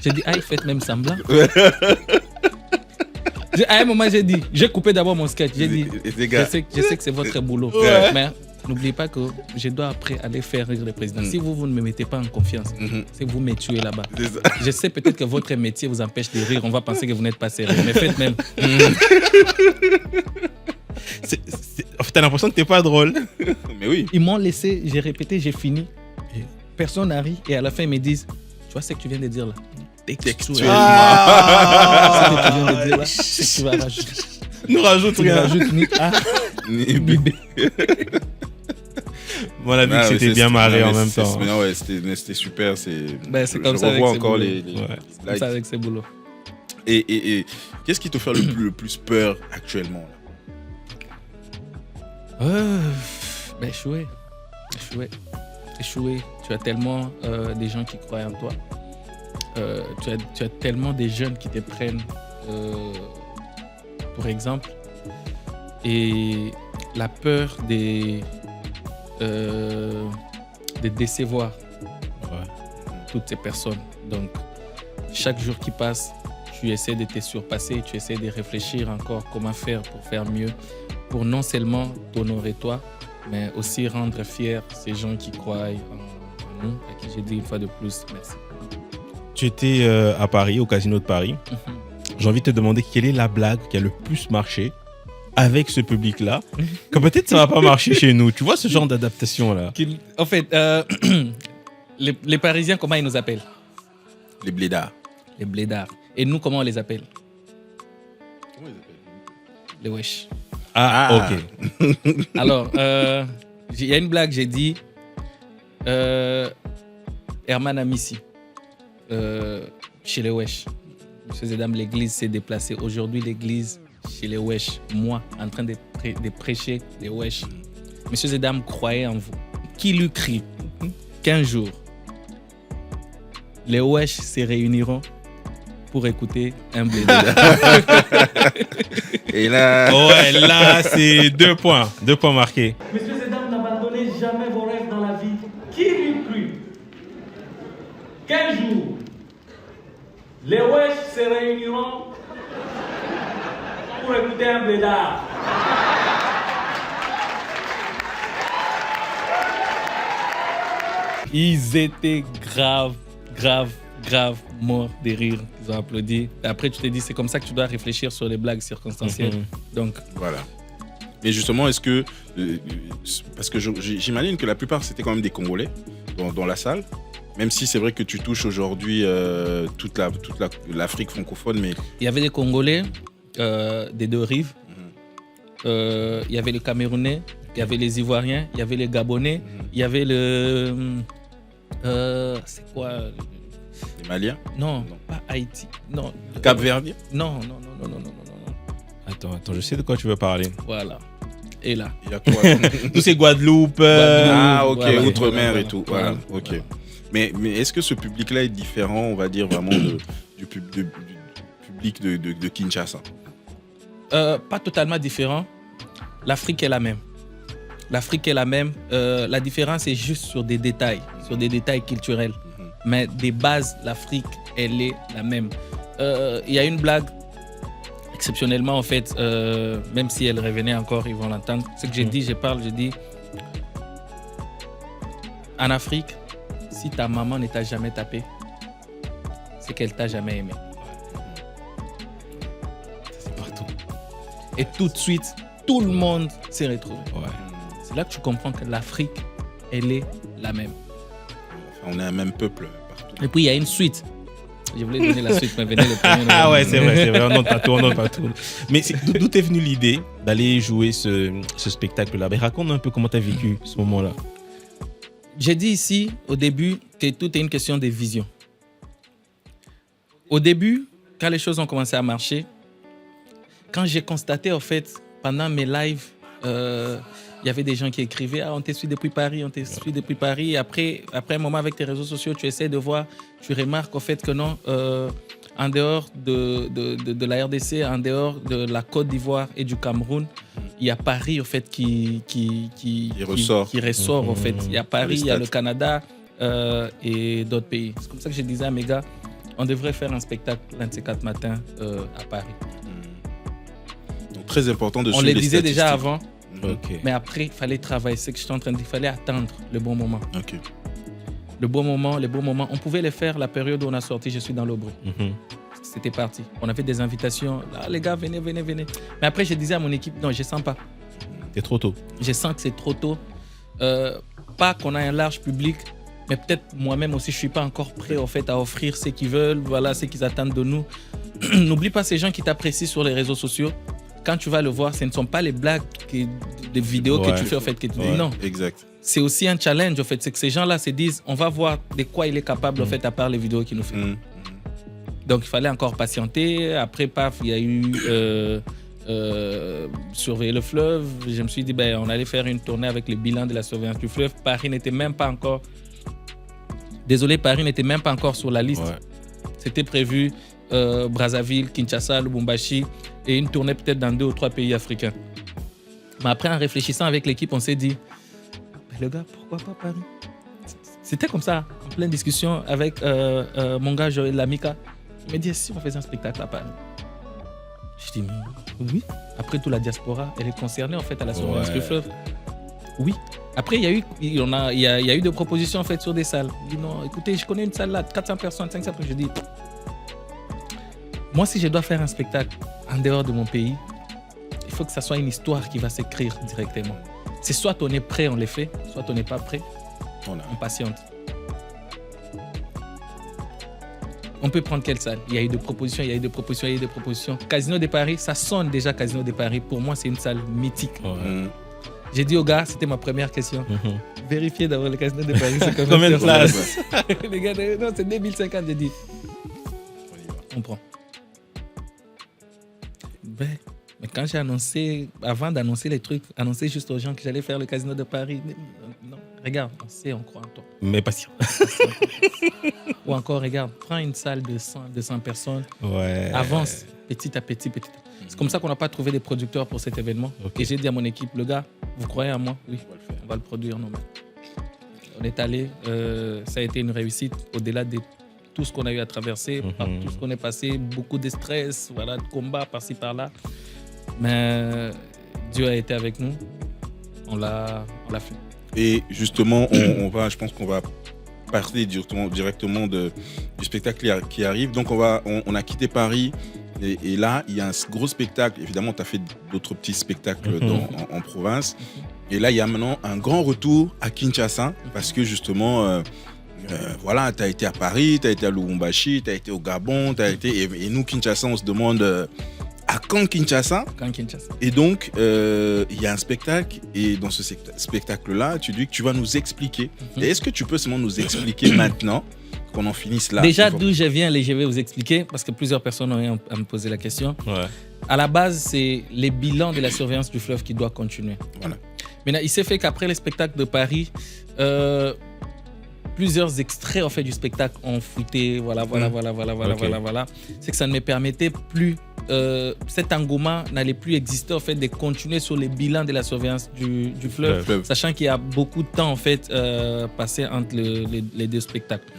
J'ai dit, ils faites même semblant. À un moment, j'ai coupé d'abord mon sketch. J'ai dit, je sais que c'est votre boulot. Ouais. Mais n'oubliez pas que je dois après aller faire rire le président. Si vous ne me mettez pas en confiance, c'est que vous me tuez là-bas. Je sais peut-être que votre métier vous empêche de rire. On va penser que vous n'êtes pas sérieux. Mais faites même. T'as l'impression que t'es pas drôle. Mais oui. Ils m'ont laissé, j'ai répété, j'ai fini. Personne n'a ri. Et à la fin, ils me disent, tu vois ce que tu viens de dire là? Textuellement. Ce que tu viens de dire là, c'est que tu vas rajouter. Nous rajoute Tu rien. rajoutes ni A, ni B. Moi, la vie, c'était bien marré en même temps. Non, ouais, c'était super. C'est comme ça je revois avec encore ces les boulots. slides. Comme ça avec ces boulots. Et qu'est-ce qui te fait le plus peur actuellement là? Échouer. Tu as tellement des gens qui croient en toi. Tu as tellement des jeunes qui te prennent pour exemple. Et la peur de décevoir toutes ces personnes. Donc, chaque jour qui passe, tu essaies de te surpasser, tu essaies de réfléchir encore comment faire pour faire mieux, pour non seulement t'honorer toi, mais aussi rendre fiers ces gens qui croient en nous, à qui j'ai dit une fois de plus merci. Tu étais à Paris, au Casino de Paris. J'ai envie de te demander quelle est la blague qui a le plus marché avec ce public-là, que peut-être ça va pas marcher chez nous. Tu vois ce genre d'adaptation-là? En fait, les Parisiens, comment ils nous appellent? Les blédards. Les blédards. Et nous, comment on les appelle? Comment ils appellent? Les wesh. Ok. Alors, il y a une blague, j'ai dit Herman Amissi, chez les wesh. Messieurs et dames, l'église s'est déplacée. Aujourd'hui, l'église chez les wesh. Moi, en train de prêcher les wesh. Messieurs et dames, croyez en vous. Qui lui crie qu'un jour, les wesh se réuniront pour écouter un blédard. Et là... Ouais, là, c'est 2 points. 2 points marqués. Messieurs et dames, n'abandonnez jamais vos rêves dans la vie. Qui lui crie qu'un jour, les wesh se réuniront pour écouter un blédard. Ils étaient grave morts de rire. Ils ont applaudi. Et après, tu t'es dit, c'est comme ça que tu dois réfléchir sur les blagues circonstancielles. Donc, voilà. Mais justement, est-ce que... parce que j'imagine que la plupart, c'était quand même des Congolais dans la salle. Même si c'est vrai que tu touches aujourd'hui toute l'Afrique francophone, mais... Il y avait des Congolais des deux rives. Il y avait les Camerounais, il y avait les Ivoiriens, il y avait les Gabonais, il y avait le... c'est quoi Les Maliens? Non, pas Haïti. Non. Cap-Verdien? Non. Attends, je sais de quoi tu veux parler. Voilà. Et là. Il y a quoi? Tous ces Guadeloupe. Ah, ok, voilà, outre-mer voilà, et tout. voilà, Voilà, ok. voilà. Mais est-ce que ce public-là est différent, on va dire, vraiment du public de Kinshasa? Pas totalement différent. L'Afrique est la même. La différence est juste sur des détails culturels. Mais des bases, l'Afrique, elle est la même. Il y a une blague, exceptionnellement, en fait, même si elle revenait encore, ils vont l'entendre. Ce que j'ai dit, j'ai dit, en Afrique, si ta maman ne t'a jamais tapé, c'est qu'elle t'a jamais aimé. C'est partout. Et tout de suite, tout le monde s'est retrouvé. Ouais. C'est là que tu comprends que l'Afrique, elle est la même. Enfin, on est un même peuple partout. Et puis, il y a une suite. Je voulais donner la suite, mais venez le premier. Ah ouais, c'est vrai. On note pas tout. Mais d'où t'es venue l'idée d'aller jouer ce spectacle-là? Mais raconte un peu comment t'as vécu ce moment-là. J'ai dit ici, au début, que tout est une question de vision. Au début, quand les choses ont commencé à marcher, quand j'ai constaté, en fait, pendant mes lives, il y avait des gens qui écrivaient « Ah, on te suit depuis Paris, on te suit depuis Paris. » Après un moment, avec tes réseaux sociaux, tu essaies de voir, tu remarques, en fait, que non, en dehors de la RDC, en dehors de la Côte d'Ivoire et du Cameroun, il y a Paris, en fait, qui ressort, en fait. Il y a Paris, il y a le Canada et d'autres pays. C'est comme ça que je disais à mes gars, on devrait faire un spectacle l'un de ces 4 matins à Paris. Donc, très important de on suivre les les disait statistiques. déjà avant, Ok. mais après, il fallait travailler. C'est ce que je suis en train de dire. Il fallait attendre le bon moment. Ok. Le bon moment, les bons moments. On pouvait les faire la période où on a sorti Je suis dans le bruit. Mhm. C'était parti. On avait des invitations. Là, les gars, venez. Mais après, je disais à mon équipe, non, je sens pas. C'est trop tôt. Je sens que c'est trop tôt. Pas qu'on a un large public, mais peut-être moi-même aussi, je suis pas encore prêt en fait, à offrir ce qu'ils veulent, voilà, ce qu'ils attendent de nous. N'oublie pas ces gens qui t'apprécient sur les réseaux sociaux. Quand tu vas le voir, ce ne sont pas les blagues, des vidéos que tu fais en fait. Que tu dis non. Exact. C'est aussi un challenge en fait. C'est que ces gens-là se disent, on va voir de quoi il est capable en fait, à part les vidéos qu'il nous fait. Donc il fallait encore patienter. Après, paf, il y a eu surveiller le fleuve. Je me suis dit, on allait faire une tournée avec le bilan de la surveillance du fleuve. Paris n'était même pas encore... Désolé, Paris n'était même pas encore sur la liste. Ouais. C'était prévu Brazzaville, Kinshasa, Lubumbashi et une tournée peut-être dans 2 ou 3 pays africains. Mais après, en réfléchissant avec l'équipe, on s'est dit, le gars, pourquoi pas Paris? C'était comme ça, en pleine discussion avec mon gars Joël Lamika. Il m'a dit, si on faisait un spectacle à Paris? Je dis, oui. Après, toute la diaspora, elle est concernée en fait à la surveillance du fleuve. Oui. Après, il y a eu des propositions en fait sur des salles. Je dis, non, écoutez, je connais une salle là, 400 personnes, 500 personnes. Je dis, moi, si je dois faire un spectacle en dehors de mon pays, il faut que ça soit une histoire qui va s'écrire directement. C'est soit on est prêt, on les fait, soit on n'est pas prêt, on patiente. On peut prendre quelle salle? Il y a eu des propositions, il y a eu des propositions. Casino de Paris, ça sonne déjà Casino de Paris. Pour moi, c'est une salle mythique. J'ai dit aux gars, c'était ma première question. Vérifiez d'abord le Casino de Paris. C'est Combien de places? Les gars, non, c'est 2050. J'ai dit, on prend. Mais quand j'ai annoncé, avant d'annoncer les trucs, annoncer juste aux gens que j'allais faire le Casino de Paris, non, regarde, on sait, on croit en toi. Mais patient. Ou encore, regarde, prends une salle de 200 personnes, avance petit à petit. C'est comme ça qu'on n'a pas trouvé des producteurs pour cet événement. Et j'ai dit à mon équipe, le gars, vous croyez en moi? Oui, on va le produire nous-mêmes. On est allé, ça a été une réussite au-delà de tout ce qu'on a eu à traverser, par tout ce qu'on est passé, beaucoup de stress, voilà, de combats par-ci par-là. Mais Dieu a été avec nous, on l'a fait. Et justement, je pense qu'on va parler directement du spectacle qui arrive. Donc on a quitté Paris et là, il y a un gros spectacle. Évidemment, tu as fait d'autres petits spectacles en province. Et là, il y a maintenant un grand retour à Kinshasa parce que justement... voilà, tu as été à Paris, tu as été à Lubumbashi, tu as été au Gabon, et nous, Kinshasa, on se demande à quand Kinshasa? Et donc, il y a un spectacle, et dans ce spectacle-là, tu dis que tu vas nous expliquer. Et est-ce que tu peux seulement nous expliquer maintenant, qu'on en finisse là? Déjà, d'où je viens, je vais vous expliquer, parce que plusieurs personnes ont à me poser la question. À la base, c'est les bilans de la surveillance du fleuve qui doivent continuer. Voilà. Maintenant, il s'est fait qu'après le spectacle de Paris, plusieurs extraits en fait, du spectacle ont fuité, voilà. C'est que ça ne me permettait plus, cet engouement n'allait plus exister en fait, de continuer sur les bilans de la surveillance du fleuve, sachant qu'il y a beaucoup de temps en fait, passé entre les 2 spectacles.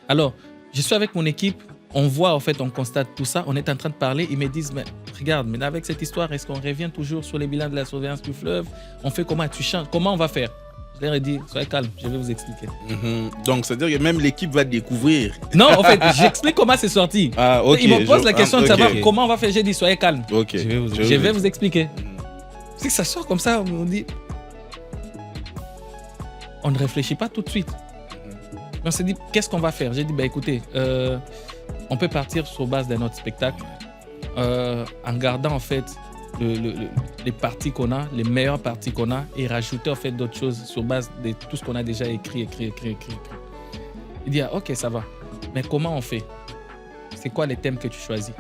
Alors, je suis avec mon équipe, on voit en fait, on constate tout ça, on est en train de parler, ils me disent, mais regarde, mais avec cette histoire, est-ce qu'on revient toujours sur les bilans de la surveillance du fleuve? On fait comment? Tu changes? Comment on va faire? Je leur ai dit, soyez calme, je vais vous expliquer. Donc, c'est-à-dire que même l'équipe va découvrir. Non, en fait, j'explique comment c'est sorti. Ils me posent la question de savoir comment on va faire. J'ai dit, soyez calme. Je vais vous expliquer. C'est que ça sort comme ça, on dit... On ne réfléchit pas tout de suite. On s'est dit, qu'est-ce qu'on va faire? J'ai dit, écoutez, on peut partir sur base d'un autre spectacle en gardant en fait les parties qu'on a, les meilleures parties qu'on a et rajouter en fait d'autres choses sur base de tout ce qu'on a déjà écrit. Il dit, ok, ça va. Mais comment on fait? C'est quoi les thèmes que tu choisis?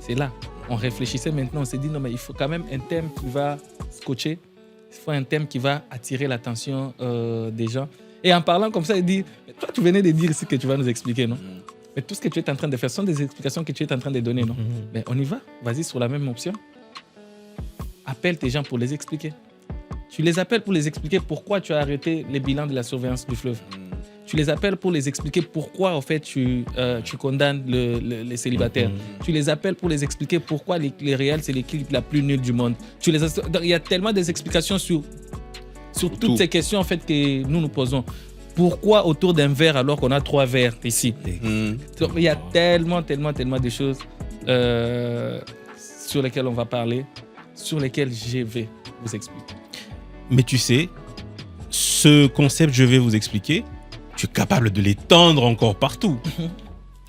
C'est là. on réfléchissait maintenant, on s'est dit non mais il faut quand même un thème qui va scotcher, il faut un thème qui va attirer l'attention des gens. Et en parlant comme ça, il dit, toi tu venais de dire ici que tu vas nous expliquer, non? Mais tout ce que tu es en train de faire sont des explications que tu es en train de donner, non? Mais on y va, vas-y sur la même option. Appelle tes gens pour les expliquer. Tu les appelles pour les expliquer pourquoi tu as arrêté les bilans de la surveillance du fleuve. Tu les appelles pour les expliquer pourquoi en fait tu condamnes les célibataires. Tu les appelles pour les expliquer pourquoi les Real c'est l'équipe la plus nulle du monde. Il y a tellement d'explications sur toutes ces questions en fait que nous posons. Pourquoi autour d'un verre alors qu'on a 3 verres ici? Donc, il y a tellement de choses sur lesquelles on va parler, sur lesquelles je vais vous expliquer. Mais tu sais, ce concept, je vais vous expliquer, tu es capable de l'étendre encore partout.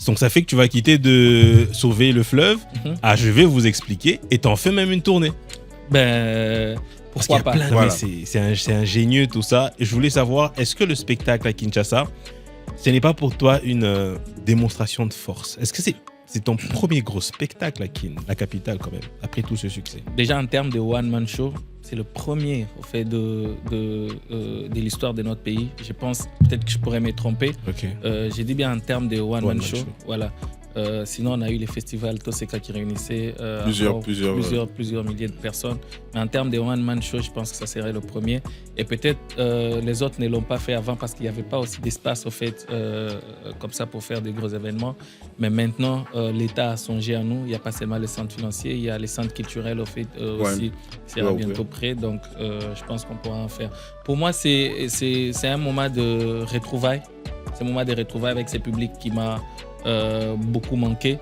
Donc ça fait que tu vas quitter de sauver le fleuve à je vais vous expliquer et t'en fais même une tournée. Pourquoi pas? Voilà. C'est ingénieux tout ça. Et je voulais savoir, est-ce que le spectacle à Kinshasa, ce n'est pas pour toi une démonstration de force? Est-ce que c'est ton premier gros spectacle à la capitale quand même, après tout ce succès? Déjà en termes de one-man show, c'est le premier au fait de l'histoire de notre pays. Je pense, peut-être que je pourrais me tromper. J'ai dit bien en termes de one-man show. Voilà. Sinon, on a eu les festivals Toseka qui réunissaient plusieurs milliers de personnes. Mais en termes de one-man show, je pense que ça serait le premier. Et peut-être les autres ne l'ont pas fait avant parce qu'il n'y avait pas aussi d'espace au fait, comme ça pour faire des gros événements. Mais maintenant, l'État a songé à nous. Il n'y a pas seulement les centres financiers, il y a les centres culturels au fait, aussi. C'est bientôt prêt. Donc, je pense qu'on pourra en faire. Pour moi, c'est un moment de retrouvailles. C'est un moment de retrouvailles avec ce public qui m'a beaucoup manqué.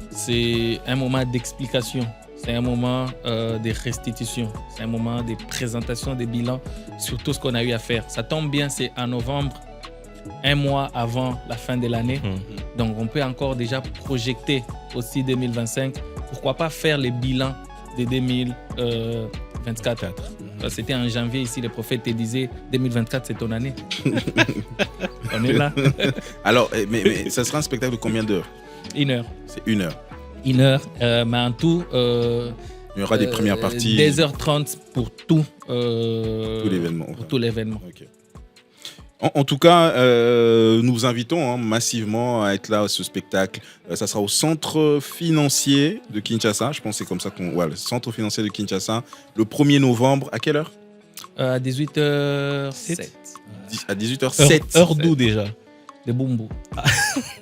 C'est un moment d'explication, c'est un moment de restitution, c'est un moment de présentation des bilans sur tout ce qu'on a eu à faire. Ça tombe bien, c'est en novembre, un mois avant la fin de l'année. Donc on peut encore déjà projeter aussi 2025. Pourquoi pas faire les bilans de 2024. C'était en janvier ici, les prophètes te disaient 2024 c'est ton année. On est là. Alors, mais ça sera un spectacle de combien d'heures? 1 heure. C'est 1 heure. 1 heure, mais en tout... il y aura des premières parties. 2h30 pour tout l'événement. Pour tout l'événement. Okay. En tout cas, nous vous invitons massivement à être là à ce spectacle. Ça sera au centre financier de Kinshasa. Je pense que c'est comme ça qu'on... Ouais, le centre financier de Kinshasa, le 1er novembre. À quelle heure? À 18h07. À 18h07. Heure d'où déjà? De Bumbu.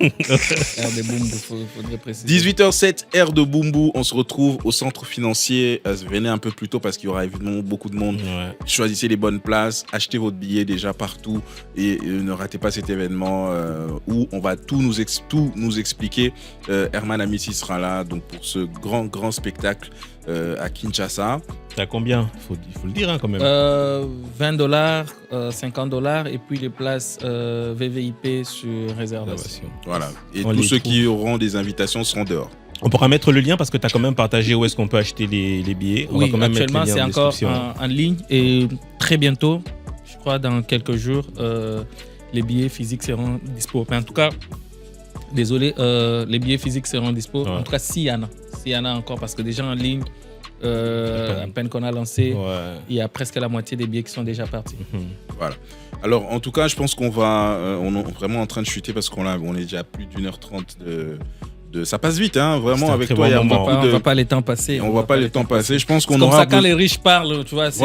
Heure de Bumbu, faudrait préciser. 18h07, heure de Bumbu. On se retrouve au centre financier. Venez un peu plus tôt parce qu'il y aura évidemment beaucoup de monde. Ouais. Choisissez les bonnes places. Achetez votre billet déjà partout. Et ne ratez pas cet événement où on va tout nous expliquer. Herman Amissi sera là donc, pour ce grand spectacle à Kinshasa. T'as combien? Il faut le dire quand même. $20, $50 et puis les places VVIP sur réservation. Voilà. Et tous ceux qui auront des invitations seront dehors. On pourra mettre le lien parce que tu as quand même partagé où est-ce qu'on peut acheter les billets. On oui, va quand même actuellement mettre le lien c'est encore en ligne et très bientôt, je crois dans quelques jours, les billets physiques seront dispo. Mais en tout cas, désolé, les billets physiques seront dispo. Ouais. En tout cas, s'il y en a encore, parce que déjà en ligne, à peine qu'on a lancé, il y a presque la moitié des billets qui sont déjà partis. Voilà. Alors, en tout cas, je pense qu'on va, on est vraiment en train de chuter parce qu'on est déjà à plus d'1h30 de... Ça passe vite, hein, vraiment, avec toi. On ne voit pas les temps passer. On ne voit pas les temps passer. Je pense qu'on aura... C'est comme ça, quand les riches parlent, tu vois, c'est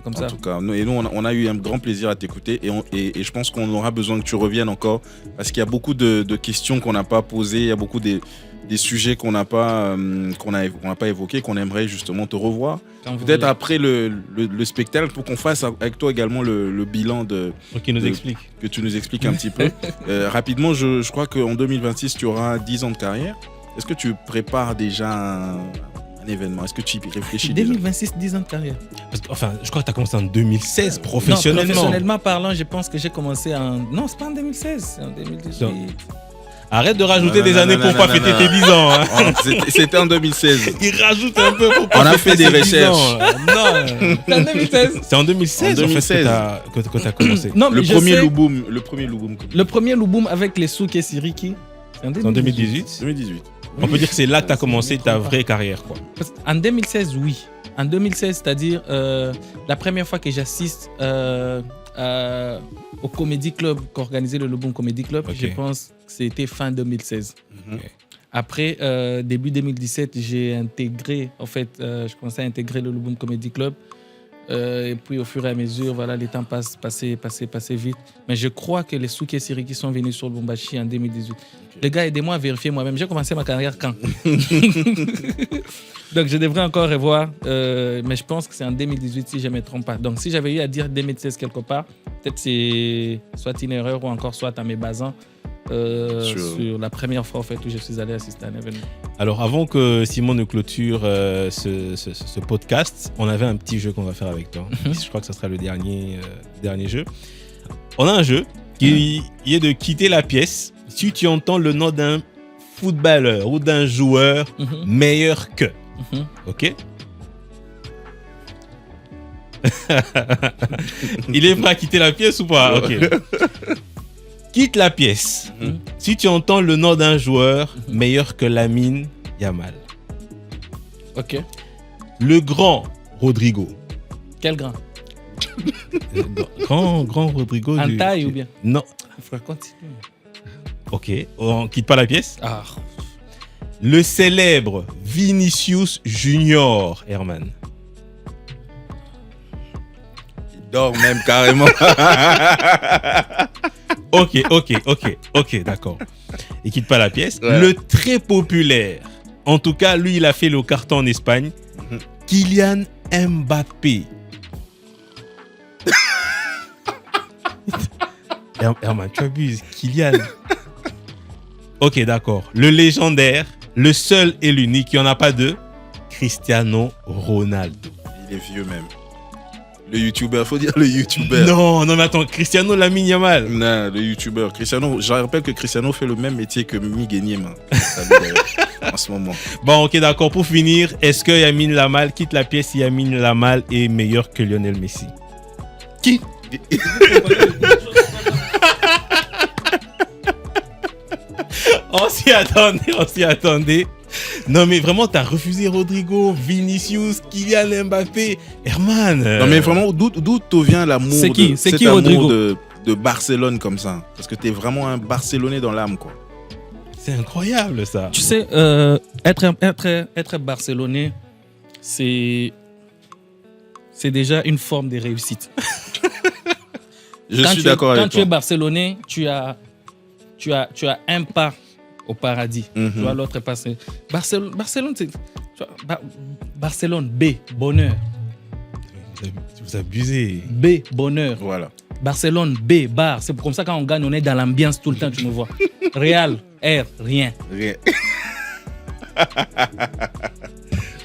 comme ça. En tout cas, et nous, on a eu un grand plaisir à t'écouter et je pense qu'on aura besoin que tu reviennes encore parce qu'il y a beaucoup de questions qu'on n'a pas posées, il y a beaucoup des sujets qu'on n'a pas évoqués, qu'on aimerait justement te revoir. Peut-être après le spectacle pour qu'on fasse avec toi également le bilan que tu nous expliques un petit peu. Rapidement, je crois qu'en 2026, tu auras 10 ans de carrière. Est-ce que tu prépares déjà un événement? Est-ce que tu y réfléchis 2026, 10 ans de carrière. Je crois que tu as commencé en 2016 professionnellement. Non, professionnellement parlant, je pense que j'ai commencé en... Non, c'est pas en 2016, c'est en 2018. Arrête de rajouter des années pour pas fêter tes 10 ans. Hein. C'était en 2016. Il rajoute un peu pour pas On a fait des recherches. Non, c'est en 2016. C'est en 2016, en fait, que tu as commencé. Non, le premier Louboum. Le premier Louboum avec les Souké Siriki. C'est en 2018. 2018. On peut dire que c'est là que tu as commencé ta vraie carrière, quoi. En 2016, oui. En 2016, c'est-à-dire la première fois que j'assiste au Comedy Club qu'organisait le Lobong Comedy Club, Ok. je pense que c'était fin 2016. Ok. Après, début 2017, j'ai intégré, en fait, je commençais à intégrer le Lobong Comedy Club. Et puis au fur et à mesure, voilà, les temps passaient vite. Mais je crois que les Souké Siri qui sont venus sur le Bombashi en 2018. Les gars, aidez-moi à vérifier moi-même. J'ai commencé ma carrière quand Donc je devrais encore revoir. Mais je pense que c'est en 2018 si je ne me trompe pas. Donc si j'avais eu à dire 2016 quelque part, peut-être c'est soit une erreur ou encore soit à mes basins. Sur la première fois en fait, où je suis allé assister à un événement. Alors, avant que Simon ne clôture ce podcast, on avait un petit jeu qu'on va faire avec toi. Je crois que ce sera le dernier jeu. On a un jeu qui est de quitter la pièce si tu entends le nom d'un footballeur ou d'un joueur meilleur que. Ok? Il est prêt à quitter la pièce ou pas? Ok. Quitte la pièce si tu entends le nom d'un joueur meilleur que Lamine Yamal. Ok. Le grand Rodrigo. Quel grand? Grand Rodrigo. En taille ou bien? Non. Il faudra continuer. Ok, on quitte pas la pièce. Ah. Le célèbre Vinicius Junior, Herman. Il dort même carrément. Ok, d'accord. Il quitte pas la pièce. Ouais. Le très populaire, en tout cas, lui, il a fait le carton en Espagne. Kylian Mbappé. Herman, tu abuses. Kylian. Ok, d'accord. Le légendaire, le seul et l'unique, il n'y en a pas deux, Cristiano Ronaldo. Il est vieux même. Le youtubeur, faut dire le youtubeur. Non, mais attends, Cristiano Lamine Yamal. Non, le youtubeur. Cristiano, je rappelle que Cristiano fait le même métier que Miguel Niema en ce moment. Bon, ok, d'accord. Pour finir, est-ce que Lamine Yamal quitte la pièce si Lamine Yamal est meilleur que Lionel Messi? Qui? On s'y attendait. Non, mais vraiment, t'as refusé Rodrigo, Vinicius, Kylian Mbappé, Herman. Non, mais vraiment, d'où te vient l'amour C'est qui cet qui, amour Rodrigo de Barcelone comme ça? Parce que t'es vraiment un Barcelonais dans l'âme, quoi. C'est incroyable, ça. Tu sais, être barcelonais, c'est déjà une forme de réussite. Je suis d'accord avec toi. Quand tu es barcelonais, tu as un pas au paradis. Tu vois, l'autre pas. Barcelone, c'est. Barcelone, B, bonheur. Vous abusez. B, bonheur. Voilà. Barcelone, B, bar. C'est comme ça quand on gagne, on est dans l'ambiance tout le temps, tu me vois. Real, R, rien.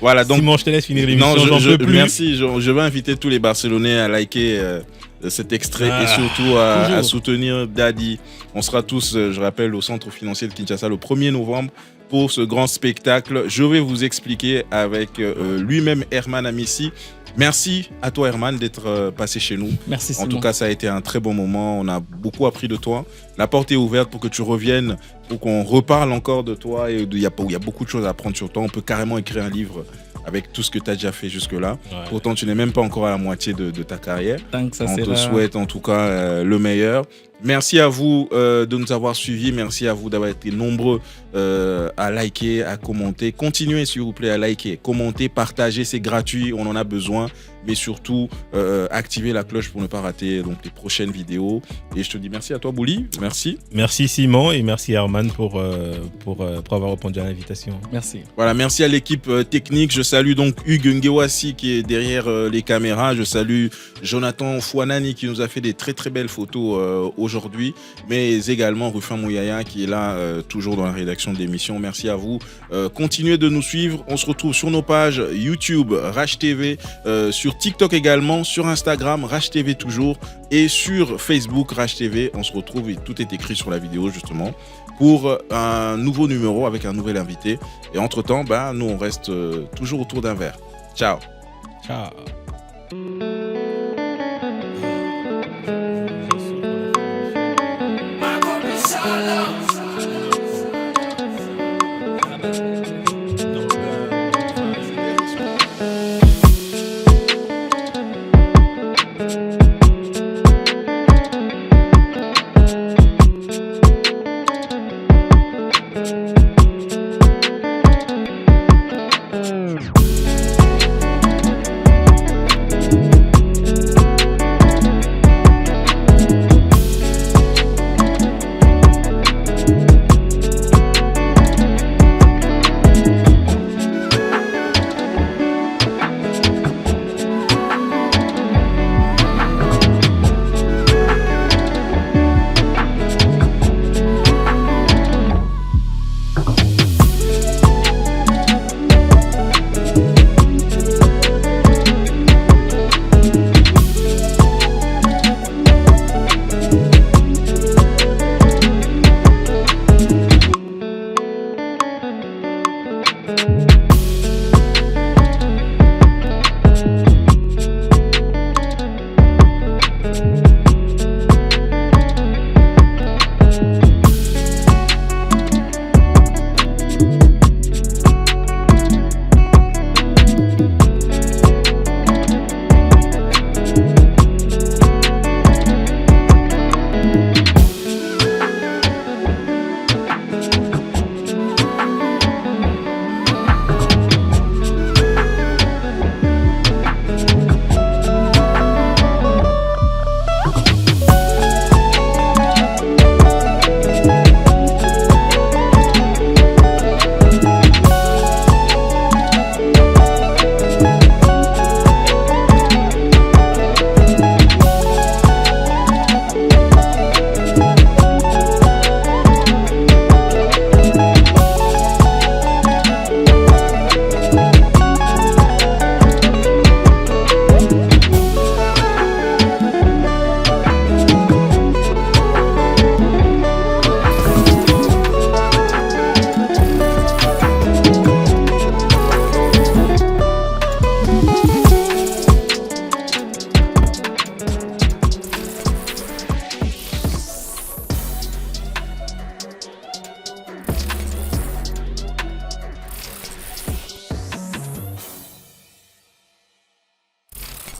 Voilà, donc. Simon, je te laisse finir l'émission. Non, j'en peux plus. Merci. Je vais inviter tous les Barcelonais à liker cet extrait et surtout à soutenir Daddy. On sera tous, je rappelle, au centre financier de Kinshasa le 1er novembre pour ce grand spectacle. Je vais vous expliquer avec lui-même Herman Amissi. Merci à toi Herman d'être passé chez nous. Merci Simon. En tout cas, ça a été un très bon moment. On a beaucoup appris de toi. La porte est ouverte pour que tu reviennes, pour qu'on reparle encore de toi. Et il y a beaucoup de choses à apprendre sur toi. On peut carrément écrire un livre avec tout ce que tu as déjà fait jusque-là. Ouais. Pourtant, tu n'es même pas encore à la moitié de ta carrière. Tant que ça on te souhaite en tout cas le meilleur. Merci à vous de nous avoir suivis. Merci à vous d'avoir été nombreux à liker, à commenter. Continuez s'il vous plaît à liker, commenter, partager. C'est gratuit, on en a besoin. Mais surtout, activez la cloche pour ne pas rater donc, les prochaines vidéos. Et je te dis merci à toi, Bouli. Merci. Merci Simon et merci Herman pour avoir répondu à l'invitation. Merci. Voilà, merci à l'équipe technique. Je salue donc Hugues Ngewasi qui est derrière les caméras. Je salue Jonathan Fouanani qui nous a fait des très très belles photos aujourd'hui. Mais également Rufin Mouyaya qui est là toujours dans la rédaction de l'émission. Merci à vous. Continuez de nous suivre. On se retrouve sur nos pages YouTube, Rach TV, sur TikTok également, sur Instagram, Rach TV toujours, et sur Facebook, Rach TV. On se retrouve et tout est écrit sur la vidéo justement pour un nouveau numéro avec un nouvel invité. Et entre-temps, nous on reste toujours autour d'un verre. Ciao. Ciao. Thank